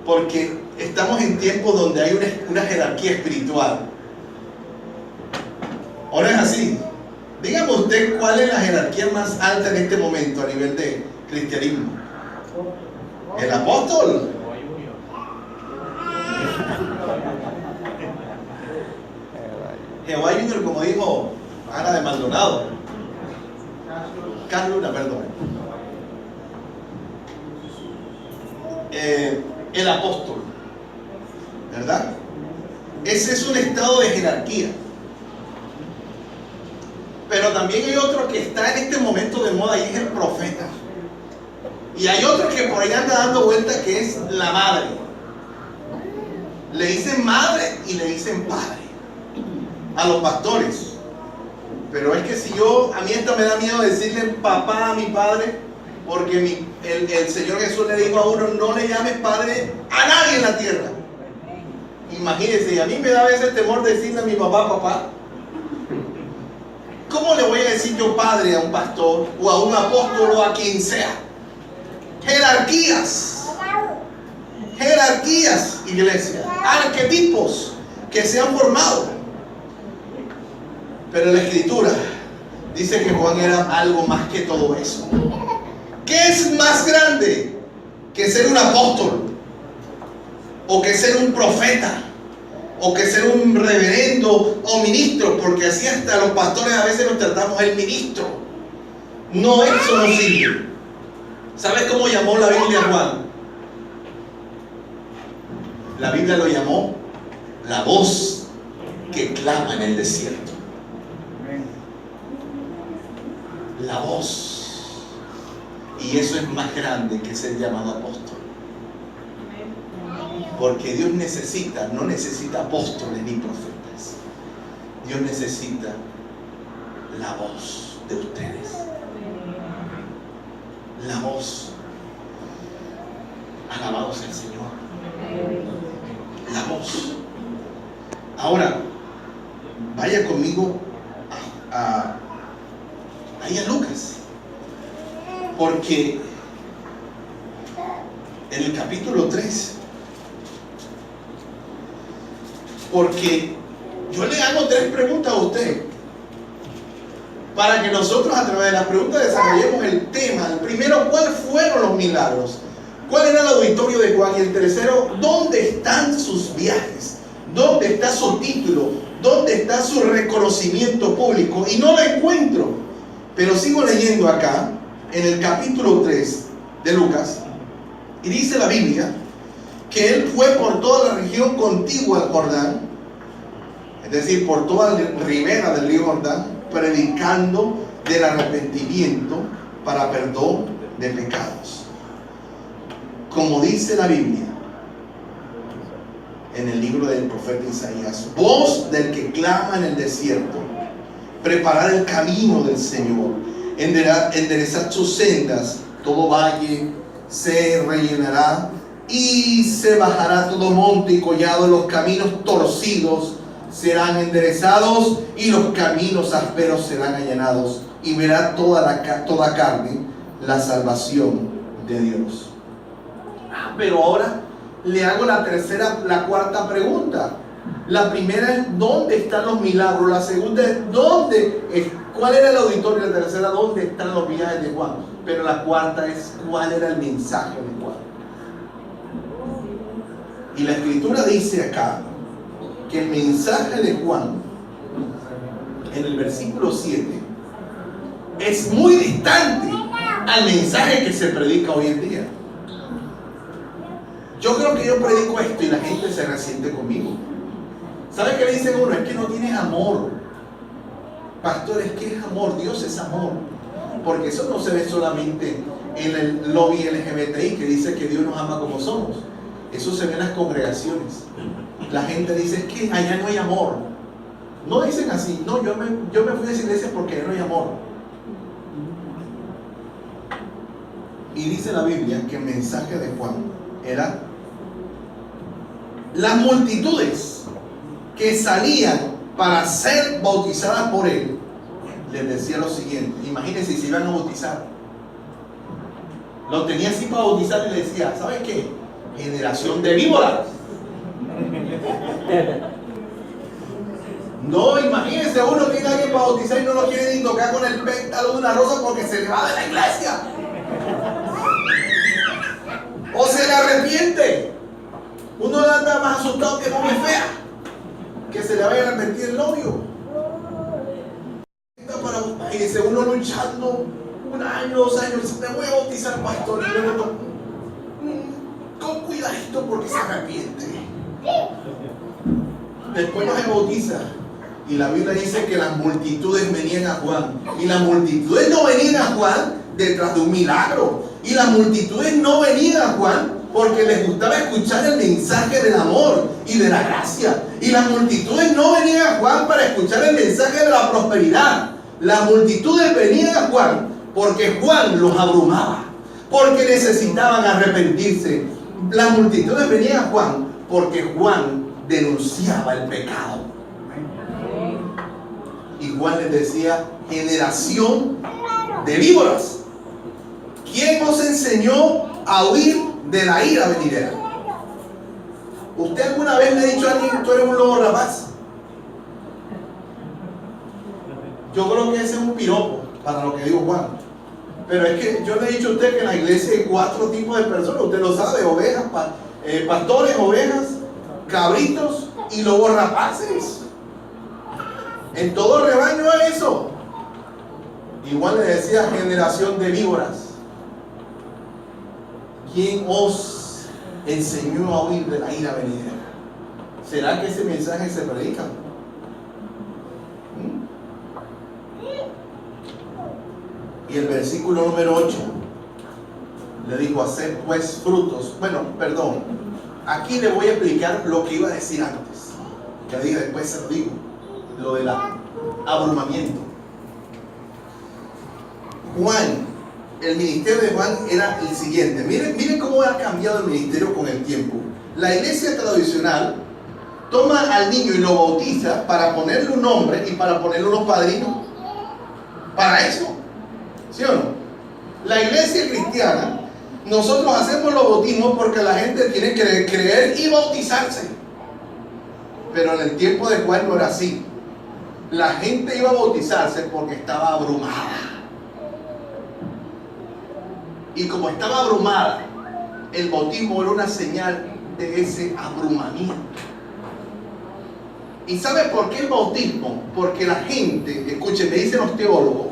porque estamos en tiempos donde hay una jerarquía espiritual. ¿O no es así? Dígame usted cuál es la jerarquía más alta en este momento a nivel de cristianismo. ¿El apóstol? Jehová Junior, como dijo Ana de Maldonado. Carlos Luna, perdón. El apóstol, ¿verdad? Ese es un estado de jerarquía. Pero también hay otro que está en este momento de moda y es el profeta. Y hay otro que por ahí anda dando vuelta, que es la madre. Le dicen madre y le dicen padre a los pastores. Pero es que si a mí esto me da miedo decirle papá a mi padre, porque el Señor Jesús le dijo a uno: no le llames padre a nadie en la tierra. Imagínense, y a mí me da a veces temor decirle a mi papá. ¿Cómo le voy a decir yo padre a un pastor o a un apóstol o a quien sea? Jerarquías, iglesia, arquetipos que se han formado. Pero la escritura dice que Juan era algo más que todo eso. ¿Qué es más grande que ser un apóstol? ¿O que ser un profeta? ¿O que ser un reverendo o ministro? Porque así hasta los pastores a veces nos tratamos el ministro. No, eso no sirve. ¿Sabes cómo llamó la Biblia a Juan? La Biblia lo llamó la voz que clama en el desierto. La voz. Y eso es más grande que ser llamado apóstol. Porque Dios no necesita apóstoles ni profetas. Dios necesita la voz de ustedes. La voz. Alabado sea el Señor. La voz. Ahora, vaya conmigo ahí a Lucas. Porque en el capítulo 3, porque yo le hago 3 preguntas a usted, para que nosotros a través de las preguntas desarrollemos el tema. El primero, ¿cuáles fueron los milagros? ¿Cuál era el auditorio de Juan? Y el tercero, ¿dónde están sus viajes? ¿Dónde está su título? ¿Dónde está su reconocimiento público? Y no lo encuentro, pero sigo leyendo acá en el capítulo 3 de Lucas, y dice la Biblia que él fue por toda la región contigua al Jordán, es decir, por toda la ribera del río Jordán, predicando del arrepentimiento para perdón de pecados. Como dice la Biblia en el libro del profeta Isaías: voz del que clama en el desierto, preparar el camino del Señor, enderezar sus sendas. Todo valle se rellenará y se bajará todo monte y collado, los caminos torcidos serán enderezados y los caminos ásperos serán allanados, y verá toda carne la salvación de Dios. Pero ahora le hago la cuarta pregunta. La primera es ¿dónde están los milagros? La segunda es ¿cuál era el auditorio? La tercera, ¿dónde están los viajes de Juan? Pero la cuarta es ¿cuál era el mensaje de Juan? Y la escritura dice acá que el mensaje de Juan en el versículo 7 es muy distante al mensaje que se predica hoy en día. Yo creo que yo predico esto y la gente se resiente conmigo. ¿Sabe qué le dicen uno? Es que no tienes amor. Pastor, es que es amor. Dios es amor. Porque eso no se ve solamente en el lobby LGBTI que dice que Dios nos ama como somos. Eso se ve en las congregaciones. La gente dice, es que allá no hay amor. No dicen así. No, yo me fui a esa iglesia porque allá no hay amor. Y dice la Biblia que el mensaje de Juan era las multitudes que salían para ser bautizadas por él. Les decía lo siguiente: imagínense si se iban a bautizar. Lo tenía así para bautizar y le decía, ¿sabes qué? Generación de víboras. No, imagínense, uno tiene a alguien para bautizar y no lo quiere ni tocar con el pétalo de una rosa porque se le va de la iglesia. O se le arrepiente. Uno anda más asustado que novia fea, que se le vaya a arrepentir el novio. Y dice uno luchando 1 año, 2 años, me voy a bautizar, pastor, y luego con cuidadito porque se arrepiente. Después no se bautiza. Y la Biblia dice que las multitudes venían a Juan. Y las multitudes no venían a Juan detrás de un milagro. Y las multitudes no venían a Juan porque les gustaba escuchar el mensaje del amor y de la gracia. Y las multitudes no venían a Juan para escuchar el mensaje de la prosperidad. Las multitudes venían a Juan porque Juan los abrumaba, porque necesitaban arrepentirse. Las multitudes venían a Juan porque Juan denunciaba el pecado. Y Juan les decía, generación de víboras, ¿quién os enseñó a huir de la ira venidera? ¿Usted alguna vez le ha dicho a alguien, tú eres un lobo rapaz? Yo creo que ese es un piropo para lo que dijo Juan. Pero es que yo le he dicho a usted que en la iglesia hay 4 tipos de personas. Usted lo sabe: ovejas, pastores, ovejas, cabritos y lobos rapaces. En todo el rebaño es eso. Igual le decía, generación de víboras, ¿quién os enseñó a huir de la ira venidera? ¿Será que ese mensaje se predica? Y el versículo número 8 le dijo, haced pues frutos. Bueno, perdón, aquí le voy a explicar lo que iba a decir antes, que diga después se lo digo, lo del abrumamiento. Juan, el ministerio de Juan era el siguiente. Miren cómo ha cambiado el ministerio con el tiempo. La iglesia tradicional toma al niño y lo bautiza para ponerle un nombre y para ponerle unos padrinos. Para eso, ¿sí o no? La iglesia cristiana, nosotros hacemos los bautismos porque la gente tiene que creer y bautizarse. Pero en el tiempo de Juan no era así. La gente iba a bautizarse porque estaba abrumada. Y como estaba abrumada, el bautismo era una señal de ese abrumamiento. ¿Y sabe por qué el bautismo? Porque la gente, escuchen, me dicen los teólogos,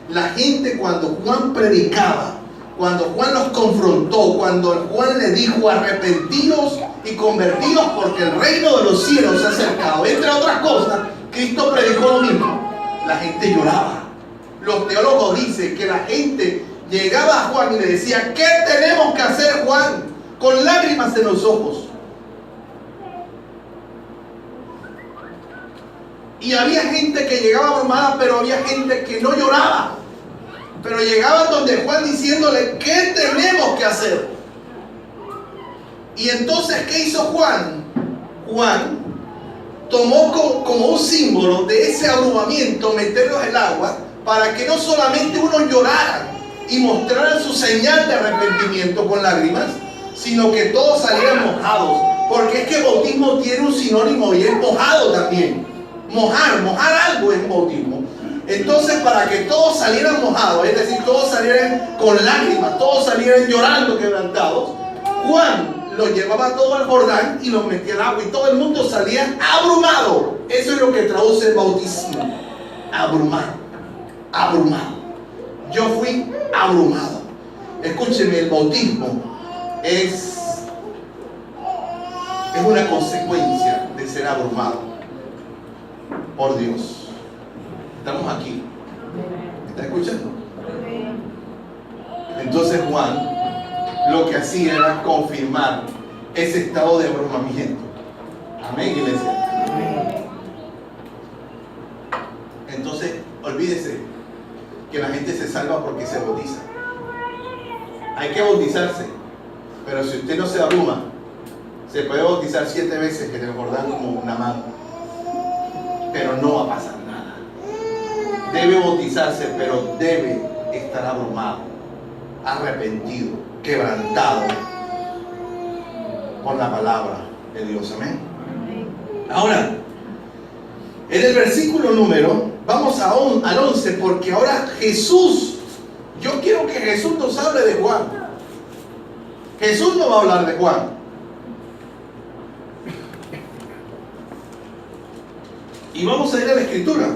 la gente cuando Juan predicaba, cuando Juan los confrontó, cuando Juan les dijo arrepentidos y convertidos porque el reino de los cielos se ha acercado, entre otras cosas, Cristo predicó lo mismo. La gente lloraba. Los teólogos dicen que la gente llegaba a Juan y le decía, ¿qué tenemos que hacer, Juan? Con lágrimas en los ojos. Y había gente que llegaba abrumada, pero había gente que no lloraba. Pero llegaban donde Juan diciéndole, ¿qué tenemos que hacer? Y entonces, ¿qué hizo Juan? Juan tomó como un símbolo de ese abrumamiento meterlos en el agua para que no solamente unos lloraran y mostraran su señal de arrepentimiento con lágrimas, sino que todos salieran mojados. Porque es que bautismo tiene un sinónimo y es mojado también. Mojar algo es bautismo. Entonces, para que todos salieran mojados, es decir, todos salieran con lágrimas, todos salieran llorando, quebrantados, Juan los llevaba todo al Jordán y los metía al agua y todo el mundo salía abrumado. Eso es lo que traduce el bautismo. Abrumado. Yo fui abrumado. Escúcheme, el bautismo es una consecuencia de ser abrumado por Dios. Estamos aquí. ¿Está escuchando? Entonces Juan lo que hacía era confirmar ese estado de abrumamiento. Amén, iglesia. Entonces, olvídese que la gente se salva porque se bautiza. Hay que bautizarse, pero si usted no se abruma, se puede bautizar 7 veces en el Jordán como una mano, pero no va a pasar nada. Debe bautizarse, pero debe estar abrumado, arrepentido, quebrantado por la palabra de Dios. Amén. Ahora, en el versículo número, vamos al 11, porque ahora Jesús, yo quiero que Jesús nos hable de Juan. Jesús no va a hablar de Juan. Y vamos a ir a la escritura.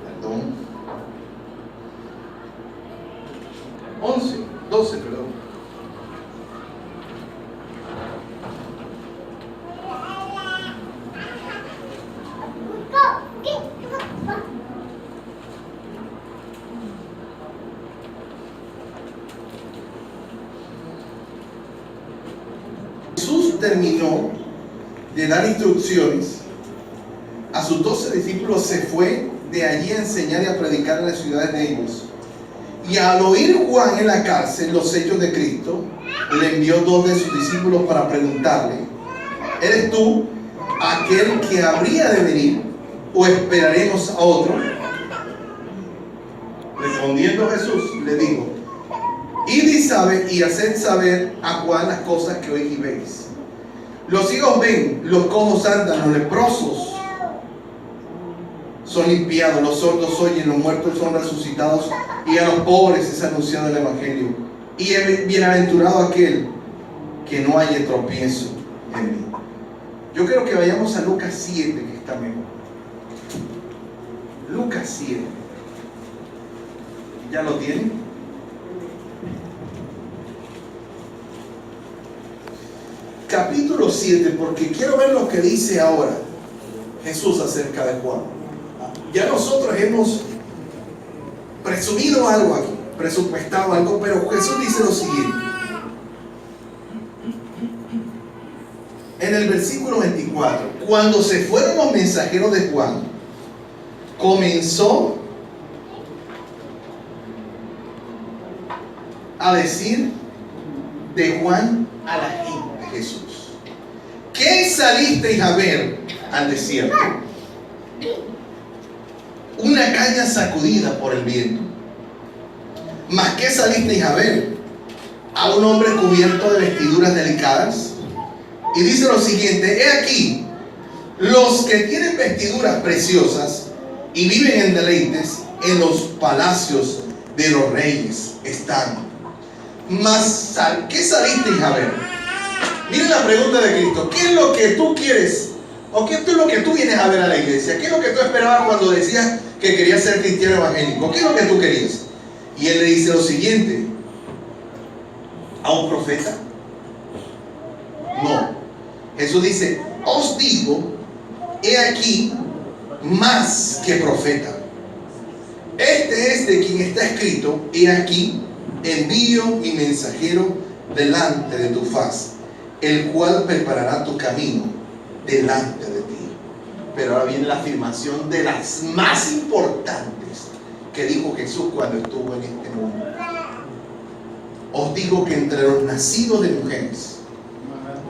Perdón. 12, perdón. Jesús terminó de dar instrucciones a sus 12 discípulos, se fue de allí a enseñar y a predicar en las ciudades de ellos. Y al oír Juan en la cárcel los hechos de Cristo, le envió 2 de sus discípulos para preguntarle: ¿eres tú aquel que habría de venir o esperaremos a otro? Respondiendo Jesús le dijo: id y haced saber a Juan las cosas que oís y veis. Los ciegos ven, los cojos andan, los leprosos son limpiados, los sordos oyen, los muertos son resucitados, y a los pobres es anunciado el Evangelio. Y bienaventurado aquel que no haya tropiezo en mí. Yo quiero que vayamos a Lucas 7, que está mejor. Lucas 7. ¿Ya lo tienen? Capítulo 7, porque quiero ver lo que dice ahora Jesús acerca de Juan. Ya nosotros hemos presumido algo aquí, presupuestado algo, pero Jesús dice lo siguiente. En el versículo 24, cuando se fueron los mensajeros de Juan, comenzó a decir de Juan a la gente, Jesús: ¿qué salisteis a ver al desierto? Una caña sacudida por el viento. ¿Mas qué salisteis a ver? A un hombre cubierto de vestiduras delicadas. Y dice lo siguiente: he aquí, los que tienen vestiduras preciosas y viven en deleites en los palacios de los reyes están. Mas ¿qué salisteis a ver? Miren la pregunta de Cristo: ¿qué es lo que tú quieres? ¿O qué es lo que tú vienes a ver a la iglesia? ¿Qué es lo que tú esperabas cuando decías que querías ser cristiano evangélico? ¿Qué es lo que tú querías? Y él le dice lo siguiente: ¿a un profeta? No. Jesús dice: os digo, he aquí más que profeta. Este es de quien está escrito: he aquí, envío mi mensajero delante de tu faz, el cual preparará tu camino delante de ti. Pero ahora viene la afirmación de las más importantes que dijo Jesús cuando estuvo en este mundo. Os digo que entre los nacidos de mujeres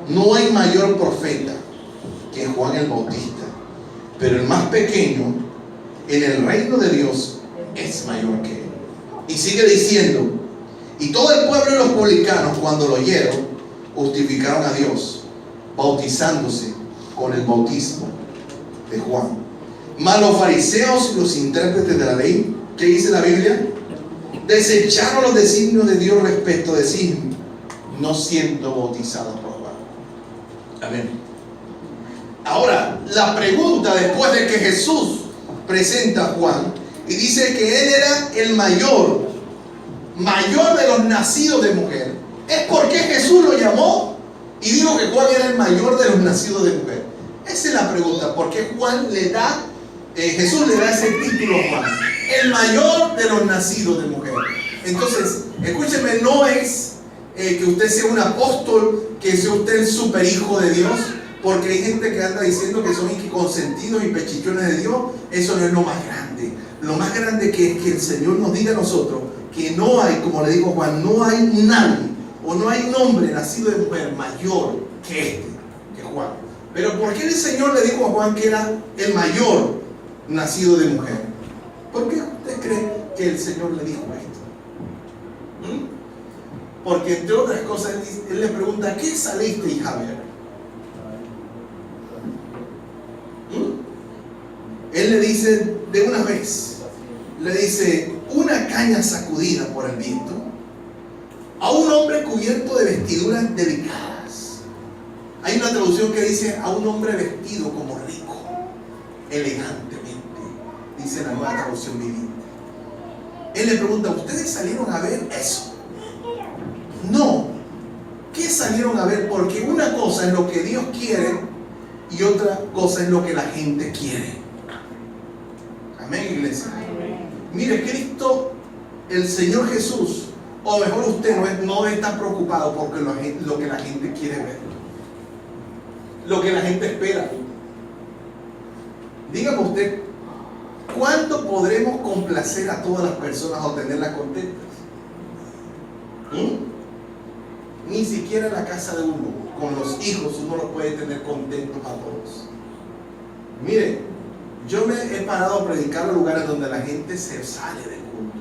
no hay mayor profeta que Juan el Bautista, pero el más pequeño en el reino de Dios es mayor que él. Y sigue diciendo, y todo el pueblo de los publicanos, cuando lo oyeron, justificaron a Dios, bautizándose con el bautismo de Juan. Mas los fariseos y los intérpretes de la ley, ¿qué dice la Biblia? Desecharon los designios de Dios respecto de sí, no siendo bautizados por Juan. Amén. Ahora, la pregunta después de que Jesús presenta a Juan y dice que él era el mayor de los nacidos de mujer, es porque Jesús lo llamó y dijo que Juan era el mayor de los nacidos de mujer. Esa es la pregunta, ¿por qué Jesús le da ese título a Juan? El mayor de los nacidos de mujer. Entonces, escúcheme, no es que usted sea un apóstol, que sea usted el super hijo de Dios, porque hay gente que anda diciendo que son consentidos y pechichones de Dios. Eso no es lo más grande. Lo más grande que es que el Señor nos diga a nosotros que no hay, como le dijo Juan, no hay nadie o no hay un hombre nacido de mujer mayor que Juan. Pero ¿por qué el Señor le dijo a Juan que era el mayor nacido de mujer? ¿Por qué usted cree que el Señor le dijo esto? Porque entre otras cosas él le pregunta, ¿qué saliste, hija? Él le dice de una vez, le dice, una caña sacudida por el viento, a un hombre cubierto de vestiduras delicadas. Hay una traducción que dice a un hombre vestido como rico, elegantemente, dice la Nueva Traducción Viviente. Él le pregunta, ¿ustedes salieron a ver eso? No. ¿Qué salieron a ver? Porque una cosa es lo que Dios quiere y otra cosa es lo que la gente quiere. Amén, iglesia. Mire, Cristo, el Señor Jesús, o mejor usted no está preocupado porque lo que la gente quiere ver, lo que la gente espera. Dígame usted, ¿cuándo podremos complacer a todas las personas o tenerlas contentas? Ni siquiera en la casa de uno, con los hijos, uno los puede tener contentos a todos. Mire, yo me he parado a predicar en lugares donde la gente se sale del culto,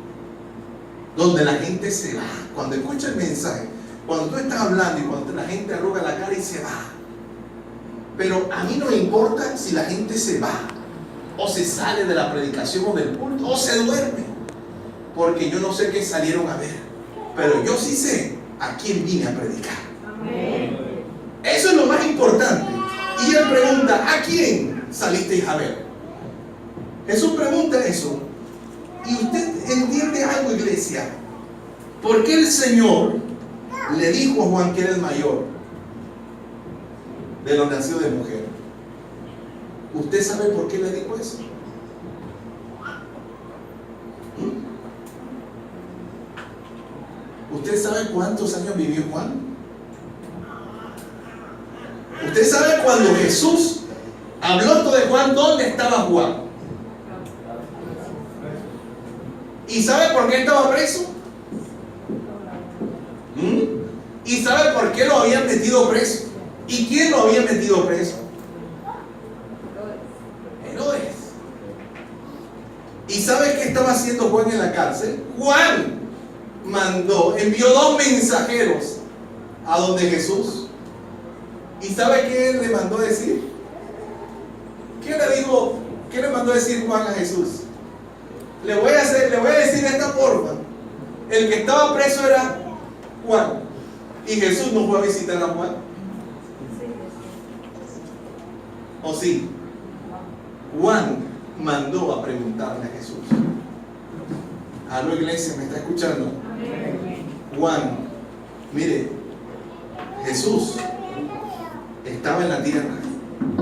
donde la gente se va. Cuando escucha el mensaje, cuando tú estás hablando y cuando la gente arruga la cara y se va. Pero a mí no me importa si la gente se va o se sale de la predicación o del culto o se duerme, porque yo no sé qué salieron a ver, pero yo sí sé a quién vine a predicar. Amén. Eso es lo más importante. Y él pregunta, ¿a quién salisteis a ver? Jesús pregunta eso. Y usted entiende algo, iglesia. ¿Por qué el Señor le dijo a Juan que era el mayor de los nacidos de mujer? ¿Usted sabe por qué le dijo eso? ¿Usted sabe cuántos años vivió Juan? ¿Usted sabe cuando Jesús habló esto de Juan, dónde estaba Juan? ¿Y sabe por qué estaba preso? ¿Y sabe por qué lo habían metido preso? ¿Y quién lo había metido preso? Herodes. ¿Y sabe qué estaba haciendo Juan en la cárcel? Juan envió 2 mensajeros a donde Jesús. ¿Y sabe qué le mandó a decir? ¿Qué le mandó a decir Juan a Jesús? Le voy a decir de esta forma. El que estaba preso era Juan. Y Jesús no fue a visitar a Juan. ¿O sí? Juan mandó a preguntarle a Jesús. Aló, iglesia, ¿me está escuchando? Juan, mire, Jesús estaba en la tierra,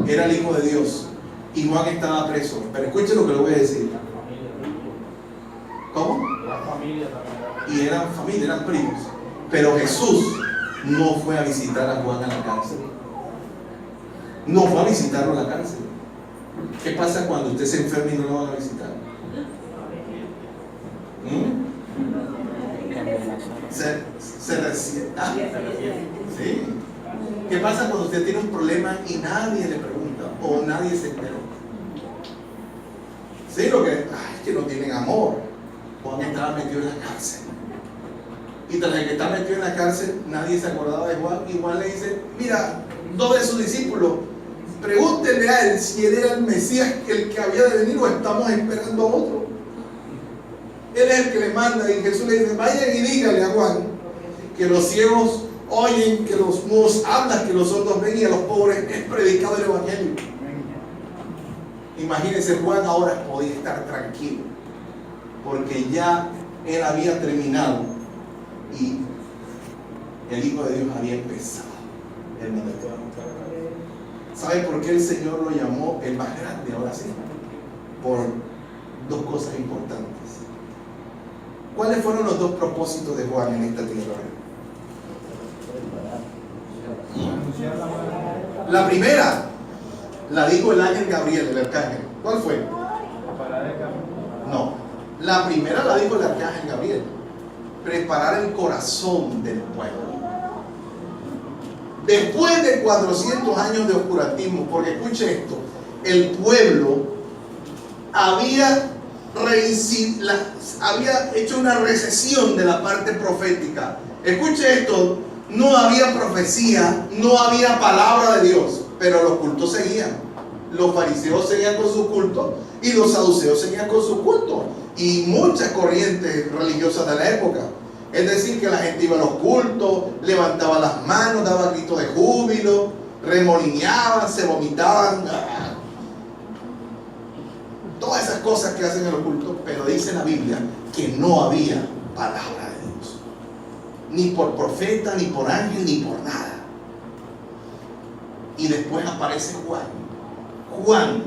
era el Hijo de Dios, y Juan estaba preso. Pero escuche lo que le voy a decir. ¿Cómo? Y eran familia, eran primos. Pero Jesús no fue a visitar a Juan a la cárcel. No fue a visitarlo a la cárcel. ¿Qué pasa cuando usted se enferma y no lo van a visitar? Se resienta. ¿Sí? ¿Qué pasa cuando usted tiene un problema y nadie le pregunta o nadie se enteró? Sí, lo que es que no tienen amor. Juan estaba metido en la cárcel. Y tras el que está metido en la cárcel, nadie se acordaba de Juan. Y Juan le dice, mira, dos de sus discípulos, pregúntenle a él si él era el Mesías, el que había de venir, o estamos esperando a otro. Él es el que le manda. Y Jesús le dice, vayan y díganle a Juan que los ciegos oyen, que los mudos hablan, que los sordos ven, y a los pobres es predicado el evangelio. Imagínense, Juan ahora podía estar tranquilo, porque ya él había terminado y el Hijo de Dios había empezado el ministerio. ¿Sabe por qué el Señor lo llamó el más grande ahora sí? Por dos cosas importantes. ¿Cuáles fueron los dos propósitos de Juan en esta tierra? La primera la dijo el ángel Gabriel, el arcángel. ¿Cuál fue? No, la primera la dijo el arcángel Gabriel: preparar el corazón del pueblo. Después de 400 años de oscurantismo, porque escuche esto, el pueblo había hecho una recesión de la parte profética. Escuche esto, no había profecía, no había palabra de Dios, pero los cultos seguían. Los fariseos seguían con su culto y los saduceos seguían con su culto, y muchas corrientes religiosas de la época. Es decir, que la gente iba a los cultos, levantaba las manos, daba gritos de júbilo, remolineaban, se vomitaban, todas esas cosas que hacen en los cultos. Pero dice la Biblia que no había palabra de Dios, ni por profeta, ni por ángel, ni por nada. Y después aparece Juan. Juan,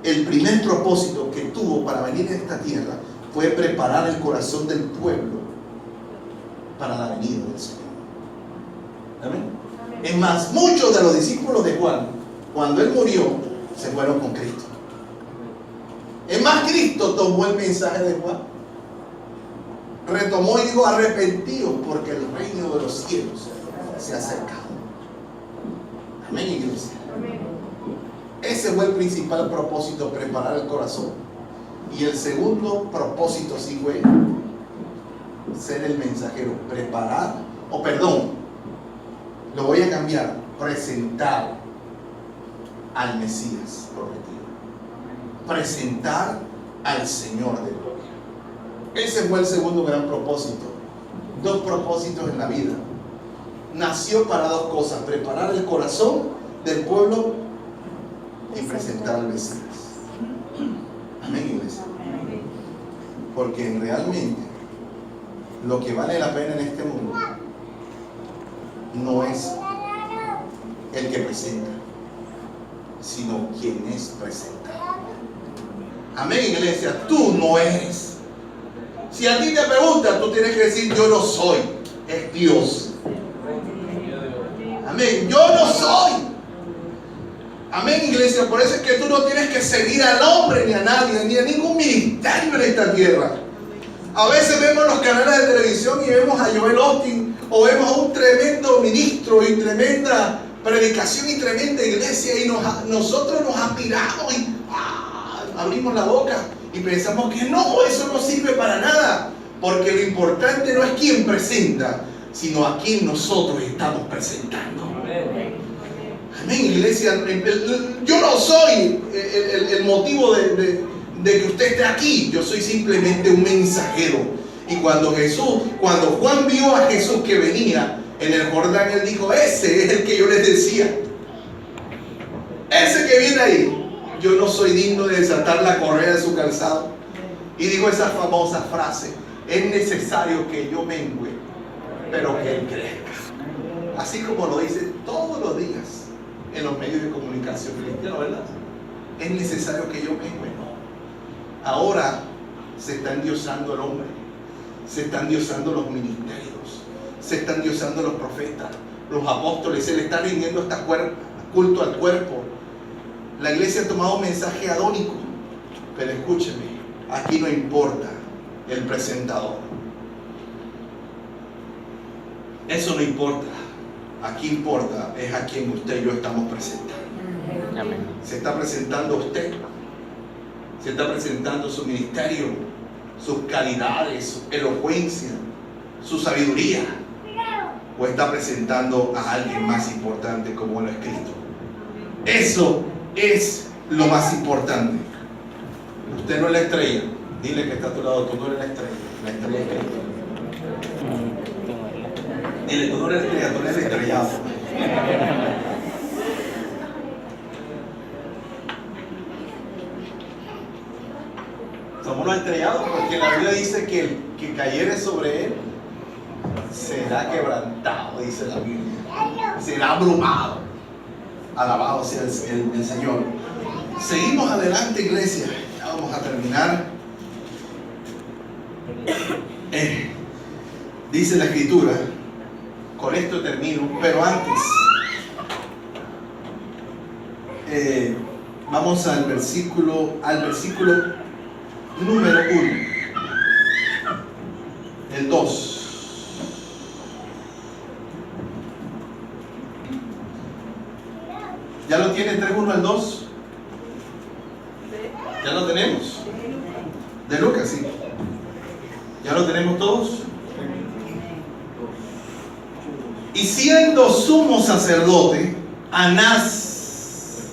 el primer propósito que tuvo para venir a esta tierra fue preparar el corazón del pueblo para la venida del Señor. ¿Amén? Es más, muchos de los discípulos de Juan, cuando él murió, se fueron con Cristo. Es más, Cristo tomó el mensaje de Juan, retomó y dijo: arrepentidos, porque el reino de los cielos se ha acercado. Amén, iglesia. Ese fue el principal propósito, preparar el corazón. Y el segundo propósito sí fue ser el mensajero, lo voy a cambiar, presentar al Mesías prometido, presentar al Señor de gloria. Ese fue el segundo gran propósito. Dos propósitos en la vida. Nació para dos cosas: preparar el corazón del pueblo y presentar al Mesías. Amén, iglesia. Porque realmente lo que vale la pena en este mundo no es el que presenta, sino quien es presentado. Amén, iglesia. Tú no eres. Si a ti te preguntan, tú tienes que decir: yo no soy. Es Dios. Amén. Yo no soy. Amén, iglesia. Por eso es que tú no tienes que seguir al hombre, ni a nadie, ni a ningún ministerio en esta tierra. A veces vemos los canales de televisión y vemos a Joel Austin, o vemos a un tremendo ministro y tremenda predicación y tremenda iglesia, y nosotros nos aspiramos y abrimos la boca y pensamos que no, eso no sirve para nada, porque lo importante no es quién presenta, sino a quién nosotros estamos presentando. Amén, iglesia. Yo no soy el motivo de que usted esté aquí. Yo soy simplemente un mensajero. Y cuando Juan vio a Jesús que venía en el Jordán, él dijo: ese es el que yo les decía, ese que viene ahí. Yo no soy digno de desatar la correa de su calzado. Y dijo esa famosa frase: es necesario que yo mengüe, pero que él crezca. Así como lo dice todos los días en los medios de comunicación cristianos, ¿verdad? Es necesario que yo mengüe. No. Ahora se está endiosando el hombre, se están endiosando los ministerios, se están endiosando los profetas, los apóstoles, se le está rindiendo hasta culto al cuerpo. La iglesia ha tomado un mensaje adónico, pero escúcheme, aquí no importa el presentador. Eso no importa. Aquí importa es a quien usted y yo estamos presentando. Amén. Se está presentando usted, se está presentando su ministerio, sus calidades, su elocuencia, su sabiduría, o está presentando a alguien más importante como lo es Cristo. Eso es lo más importante. Usted no es la estrella. Dile que está a tu lado, tú no eres la estrella es Cristo. Dile, tú no eres la estrella, tú eres el estrellado. Somos los estrellados porque la Biblia dice que el que cayere sobre él será quebrantado, dice la Biblia. Será abrumado. Alabado sea el Señor. Seguimos adelante, iglesia. Ya vamos a terminar. Dice la Escritura, con esto termino, pero antes vamos al versículo número 1, el 2. ¿Ya lo tiene 3:1 al 2? ¿Ya lo tenemos? De Lucas, sí. ¿Ya lo tenemos todos? Y siendo sumo sacerdote, Anás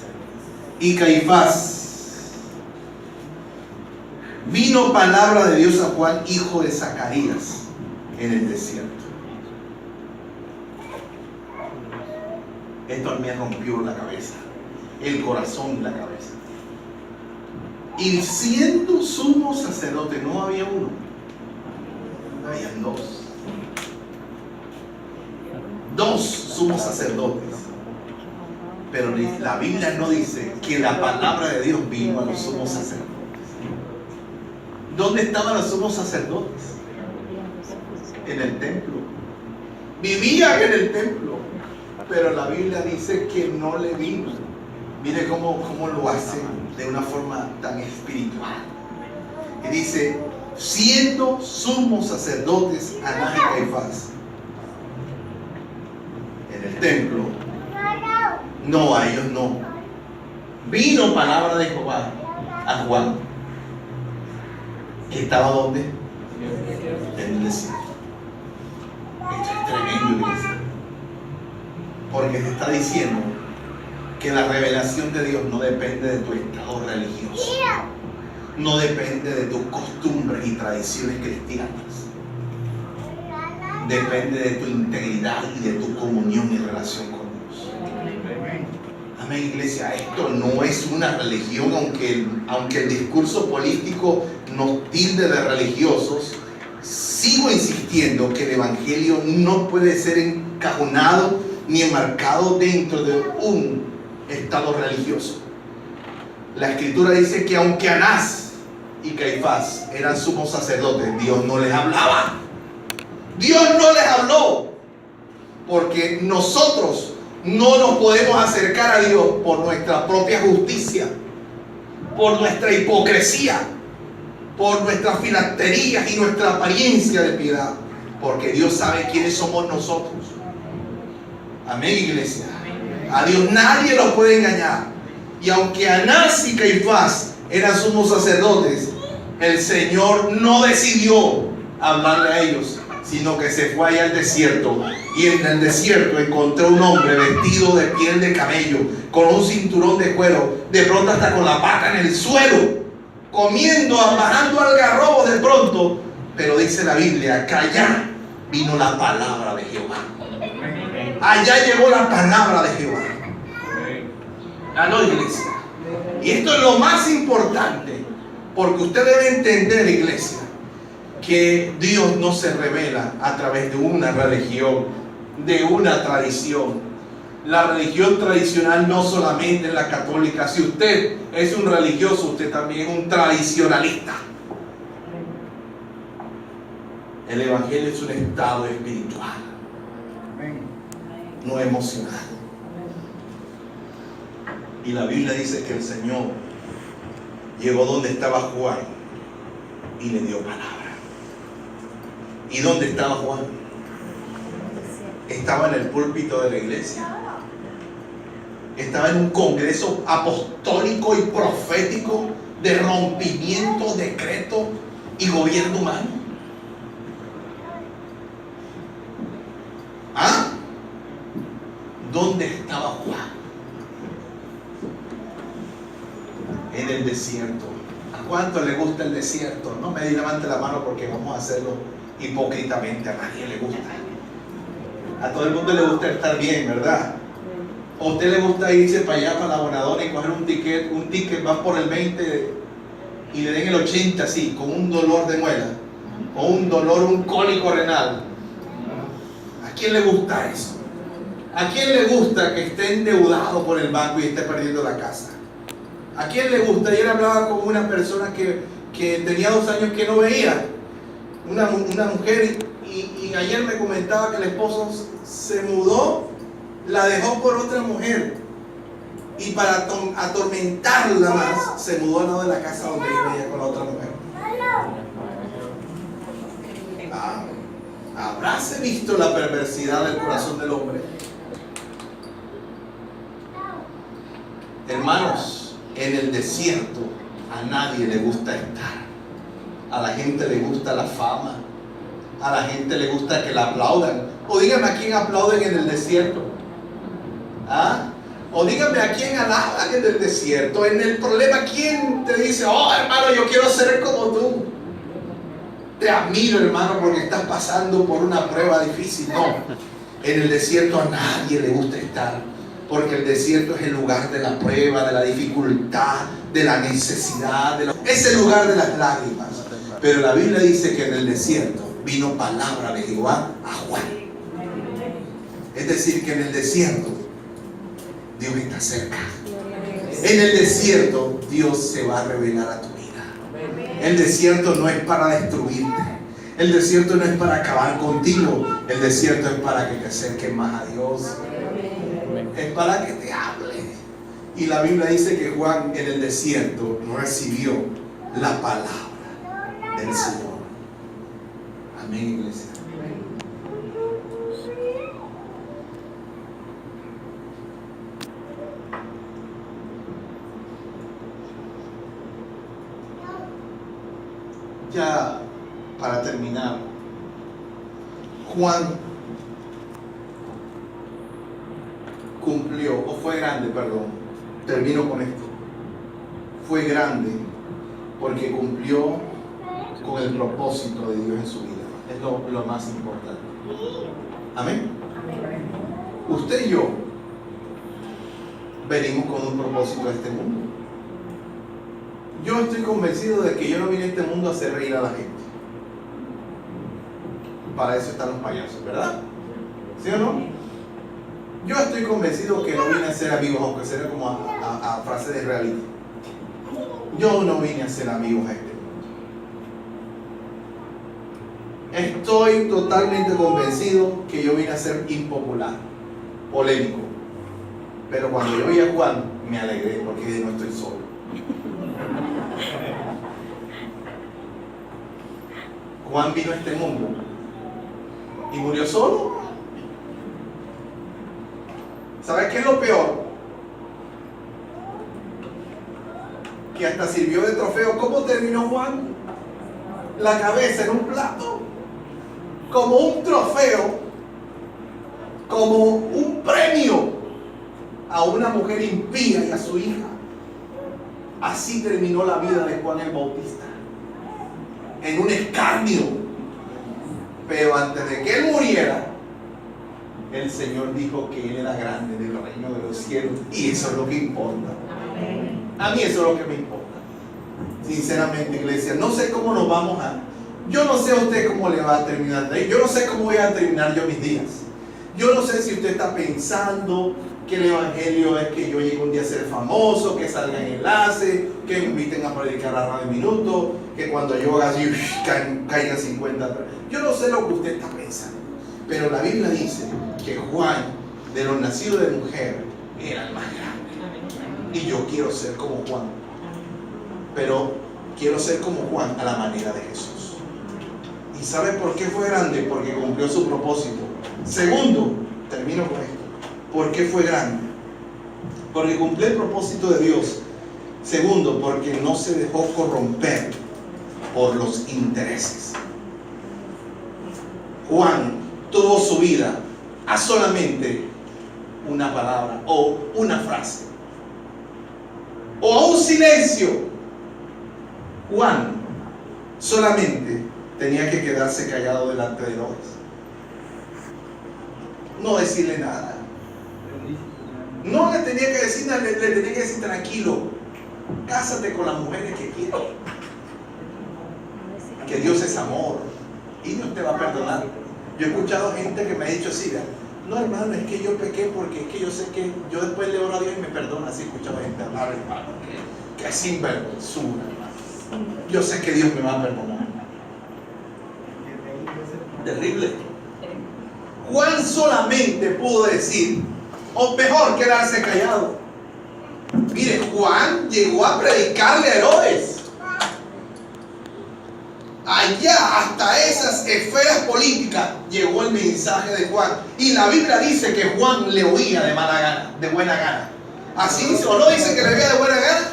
y Caifás, vino palabra de Dios a Juan, hijo de Zacarías, en el desierto. Esto me rompió la cabeza, el corazón y la cabeza. Y siendo sumo sacerdote, no había uno, habían dos. Dos sumos sacerdotes. Pero la Biblia no dice que la palabra de Dios vino a los sumos sacerdotes. ¿Dónde estaban los sumos sacerdotes? En el templo. Vivían en el templo. Pero la Biblia dice que no le vino. Mire cómo lo hace de una forma tan espiritual. Y dice, siendo sumos sacerdotes Anás y Caifás en el templo, no, a ellos no. Vino palabra de Jehová a Juan, que estaba ¿dónde? En el desierto. Esto es tremendo, iglesia, porque te está diciendo que la revelación de Dios no depende de tu estado religioso, no depende de tus costumbres y tradiciones cristianas, depende de tu integridad y de tu comunión y relación con Dios. Amén, iglesia. Esto no es una religión, aunque el discurso político nos tilde de religiosos. Sigo insistiendo que el evangelio no puede ser encajonado ni enmarcado dentro de un estado religioso. La Escritura dice que aunque Anás y Caifás eran sumos sacerdotes, Dios no les hablaba. Dios no les habló, porque nosotros no nos podemos acercar a Dios por nuestra propia justicia, por nuestra hipocresía, por nuestras filacterías y nuestra apariencia de piedad, porque Dios sabe quiénes somos nosotros. Amén, iglesia. A Dios nadie lo puede engañar. Y aunque Anás y Caifás eran sumos sacerdotes, el Señor no decidió hablarle a ellos, sino que se fue allá al desierto. Y en el desierto encontró un hombre vestido de piel de camello, con un cinturón de cuero, de pronto hasta con la pata en el suelo, comiendo, bajando algarrobos de pronto. Pero dice la Biblia que allá vino la palabra de Jehová. Allá llegó la palabra de Jehová. A la iglesia. Y esto es lo más importante, porque usted debe entender, iglesia, que Dios no se revela a través de una religión, de una tradición. La religión tradicional no solamente es la católica. Si usted es un religioso, usted también es un tradicionalista. El evangelio es un estado espiritual, no emocional. Y la Biblia dice que el Señor llegó donde estaba Juan y le dio palabra. ¿Y dónde estaba Juan? Estaba en el púlpito de la iglesia. Estaba en un congreso apostólico y profético de rompimiento, decreto y gobierno humano. ¿Ah? ¿Dónde estaba Juan? En el desierto. ¿A cuánto le gusta el desierto? No me levante la mano porque vamos a hacerlo hipócritamente. A nadie le gusta. A todo el mundo le gusta estar bien, ¿verdad? ¿A usted le gusta irse para allá, para la abonadora y coger un ticket, van por el 20 y le den el 80 así, con un dolor de muela, o un cólico renal? ¿A quién le gusta eso? ¿A quién le gusta que esté endeudado por el banco y esté perdiendo la casa? ¿A quién le gusta? Ayer hablaba con una persona que tenía 2 años que no veía, una mujer, y ayer me comentaba que el esposo se mudó, la dejó por otra mujer, y para atormentarla más, se mudó al lado de la casa donde vivía con la otra mujer. ¿Habráse visto la perversidad del corazón del hombre? Hermanos, en el desierto a nadie le gusta estar. A la gente le gusta la fama. A la gente le gusta que la aplaudan. O dígame a quién aplauden en el desierto. ¿Ah? O dígame a quién alaban en el desierto. En el problema, ¿quién te dice, oh hermano, yo quiero ser como tú? Te admiro, hermano, porque estás pasando por una prueba difícil. No, en el desierto a nadie le gusta estar, porque el desierto es el lugar de la prueba, de la dificultad, de la necesidad, es el lugar de las lágrimas. Pero la Biblia dice que en el desierto vino palabra de Jehová a Juan. Es decir, que en el desierto Dios está cerca. En el desierto Dios se va a revelar a tu vida. El desierto no es para destruirte. El desierto no es para acabar contigo. El desierto es para que te acerques más a Dios. Es para que te hable. Y la Biblia dice que Juan en el desierto recibió la palabra del Señor. Amén, iglesia. Ya para terminar, Juan cumplió, o fue grande, perdón, termino con esto. Fue grande porque cumplió con el propósito de Dios en su vida. Es lo más importante. Amén. Usted y yo venimos con un propósito a este mundo. Yo estoy convencido de que yo no vine a este mundo a hacer reír a la gente. Para eso están los payasos, ¿verdad? ¿Sí o no? Yo estoy convencido que no vine a ser amigos, aunque sea como a frase de reality. Yo no vine a ser amigos a este mundo. Estoy totalmente convencido que yo vine a ser impopular, polémico. Pero cuando yo vi a Juan, me alegré porque no estoy solo. Juan vino a este mundo y murió solo. ¿Sabes qué es lo peor? Que hasta sirvió de trofeo. ¿Cómo terminó Juan? La cabeza en un plato, como un trofeo, como un premio a una mujer impía y a su hija. Así terminó la vida de Juan el Bautista, en un escarnio. Pero antes de que él muriera, el Señor dijo que él era grande del reino de los cielos, y eso es lo que importa. A mí eso es lo que me importa, sinceramente, iglesia. No sé cómo nos vamos a... Yo no sé a usted cómo le va a terminar. Yo no sé cómo voy a terminar yo mis días. Yo no sé si usted está pensando que el evangelio es que yo llegue un día a ser famoso, que salga en enlace, que me inviten a predicar a Radio Minuto, que cuando yo haga así caigan 50. Yo no sé lo que usted está pensando, pero la Biblia dice que Juan, de los nacidos de mujer, era el más grande. Y yo quiero ser como Juan. Pero quiero ser como Juan a la manera de Jesús. ¿Y sabe por qué fue grande? Porque cumplió su propósito. Segundo, termino con esto. ¿Por qué fue grande? Porque cumplió el propósito de Dios. Segundo, porque no se dejó corromper por los intereses. Juan tuvo su vida a solamente una palabra o una frase o a un silencio. Juan solamente tenía que quedarse callado delante de Herodes, no decirle nada, no le tenía que decir nada, le tenía que decir tranquilo, cásate con las mujeres que quieras, que Dios es amor y Dios te va a perdonar. Yo he escuchado gente que me ha dicho así, no hermano, es que yo pequé porque es que yo sé que yo después le oro a Dios y me perdona. Así he escuchado gente hablar, hermano, que sinvergüenzura, hermano. Yo sé que Dios me va a perdonar. Terrible. Juan solamente pudo decir, o mejor, quedarse callado. Mire, Juan llegó a predicarle a Herodes. Allá, hasta esas esferas políticas, llegó el mensaje de Juan. Y la Biblia dice que Juan le oía de mala gana, de buena gana. Así dice, o no dice que le oía de buena gana.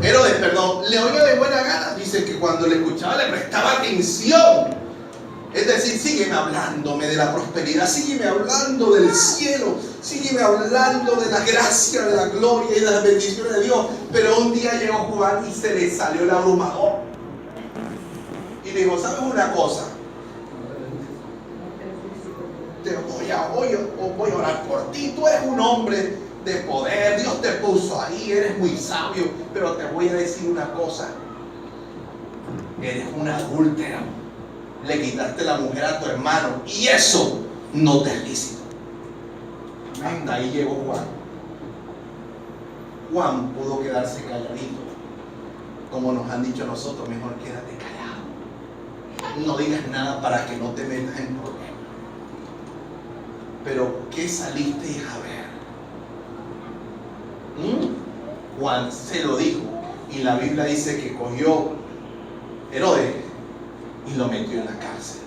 Herodes, perdón, le oía de buena gana. Dice que cuando le escuchaba le prestaba atención. Es decir, sígueme hablándome de la prosperidad, sígueme hablando del cielo, sígueme hablando de la gracia, de la gloria y de las bendiciones de Dios. Pero un día llegó Juan y se le salió el abrumador. Y le dijo, ¿sabes una cosa? Te voy a orar por ti. Tú eres un hombre de poder. Dios te puso ahí. Eres muy sabio. Pero te voy a decir una cosa. Eres una adúltera. Le quitaste la mujer a tu hermano. Y eso no te es lícito. Hasta ahí llegó Juan. Juan pudo quedarse calladito. Como nos han dicho a nosotros, mejor quédate callado. No digas nada para que no te metas en problemas. Pero ¿qué saliste a ver? Juan se lo dijo. Y la Biblia dice que cogió Herodes y lo metió en la cárcel.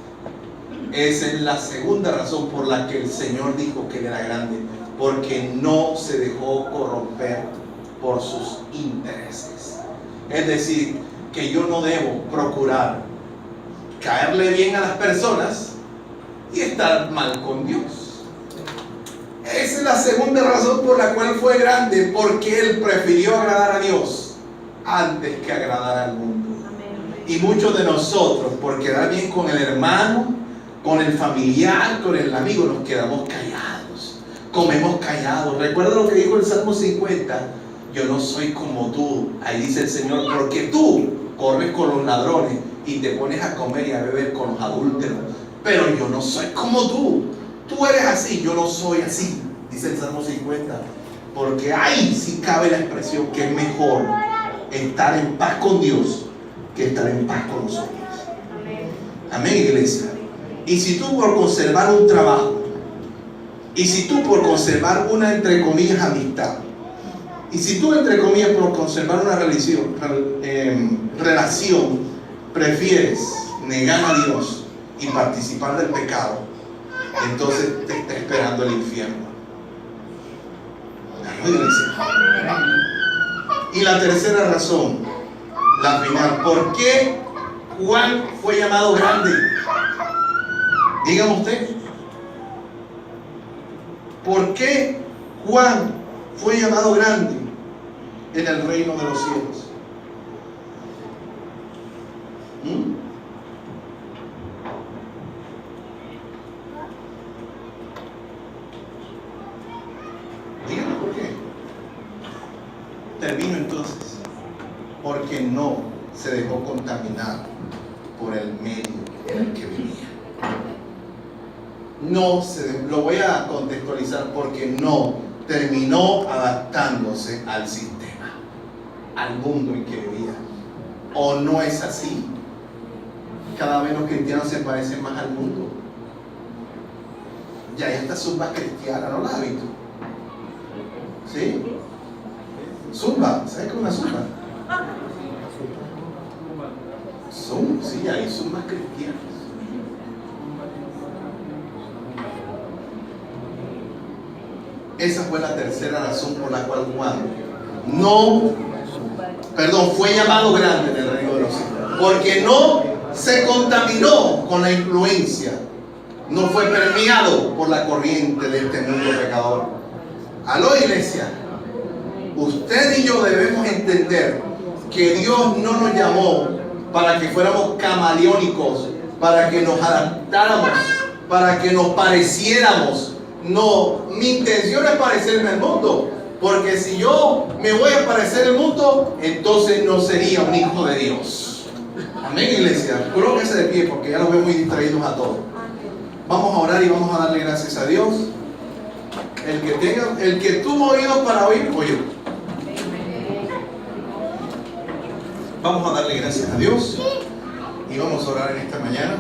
Esa es la segunda razón por la que el Señor dijo que él era grande. Porque no se dejó corromper por sus intereses. Es decir, que yo no debo procurar caerle bien a las personas y estar mal con Dios. Esa es la segunda razón por la cual fue grande, porque él prefirió agradar a Dios antes que agradar al mundo. Y muchos de nosotros, por quedar bien con el hermano, con el familiar, con el amigo, nos quedamos callados, comemos callados. Recuerda lo que dijo el Salmo 50: yo no soy como tú. Ahí dice el Señor, porque tú corres con los ladrones y te pones a comer y a beber con los adúlteros, pero yo no soy como tú. Tú eres así, yo no soy así, dice el Salmo 50. Porque ahí sí cabe la expresión que es mejor estar en paz con Dios que estar en paz con los hombres. Amén, iglesia. Y si tú por conservar un trabajo, y si tú por conservar una, entre comillas, amistad, y si tú, entre comillas, por conservar una relación, prefieres negar a Dios y participar del pecado, entonces te está esperando el infierno. ¿No, iglesia? Y la tercera razón, la final, ¿por qué Juan fue llamado grande? Dígame usted, ¿por qué Juan fue llamado grande en el reino de los cielos? Dígame por qué. Termino entonces. Porque no se dejó contaminar por el medio en el que vivía. Lo voy a contextualizar, porque no terminó adaptándose al sistema, al mundo en que vivía. ¿O no es así? Cada vez los cristianos se parecen más al mundo. Ya hay esta zumba cristiana, ¿no la has visto? ¿Sí? Zumba, ¿sabes qué es una zumba? Zumba, sí, hay zumbas cristianas. Esa fue la tercera razón por la cual Juan fue llamado grande en el reino de los cielos, porque no se contaminó con la influencia, no fue permeado por la corriente de este mundo pecador. Aló, iglesia, usted y yo debemos entender que Dios no nos llamó para que fuéramos camaleónicos, para que nos adaptáramos, para que nos pareciéramos. No, mi intención es parecerme al mundo, porque si yo me voy a parecer al mundo, entonces no sería un hijo de Dios. Amén, iglesia. Colóquense de pie porque ya los veo muy distraídos a todos. Vamos a orar y vamos a darle gracias a Dios. El que tuvo oídos para oír, oyó. Vamos a darle gracias a Dios y vamos a orar en esta mañana.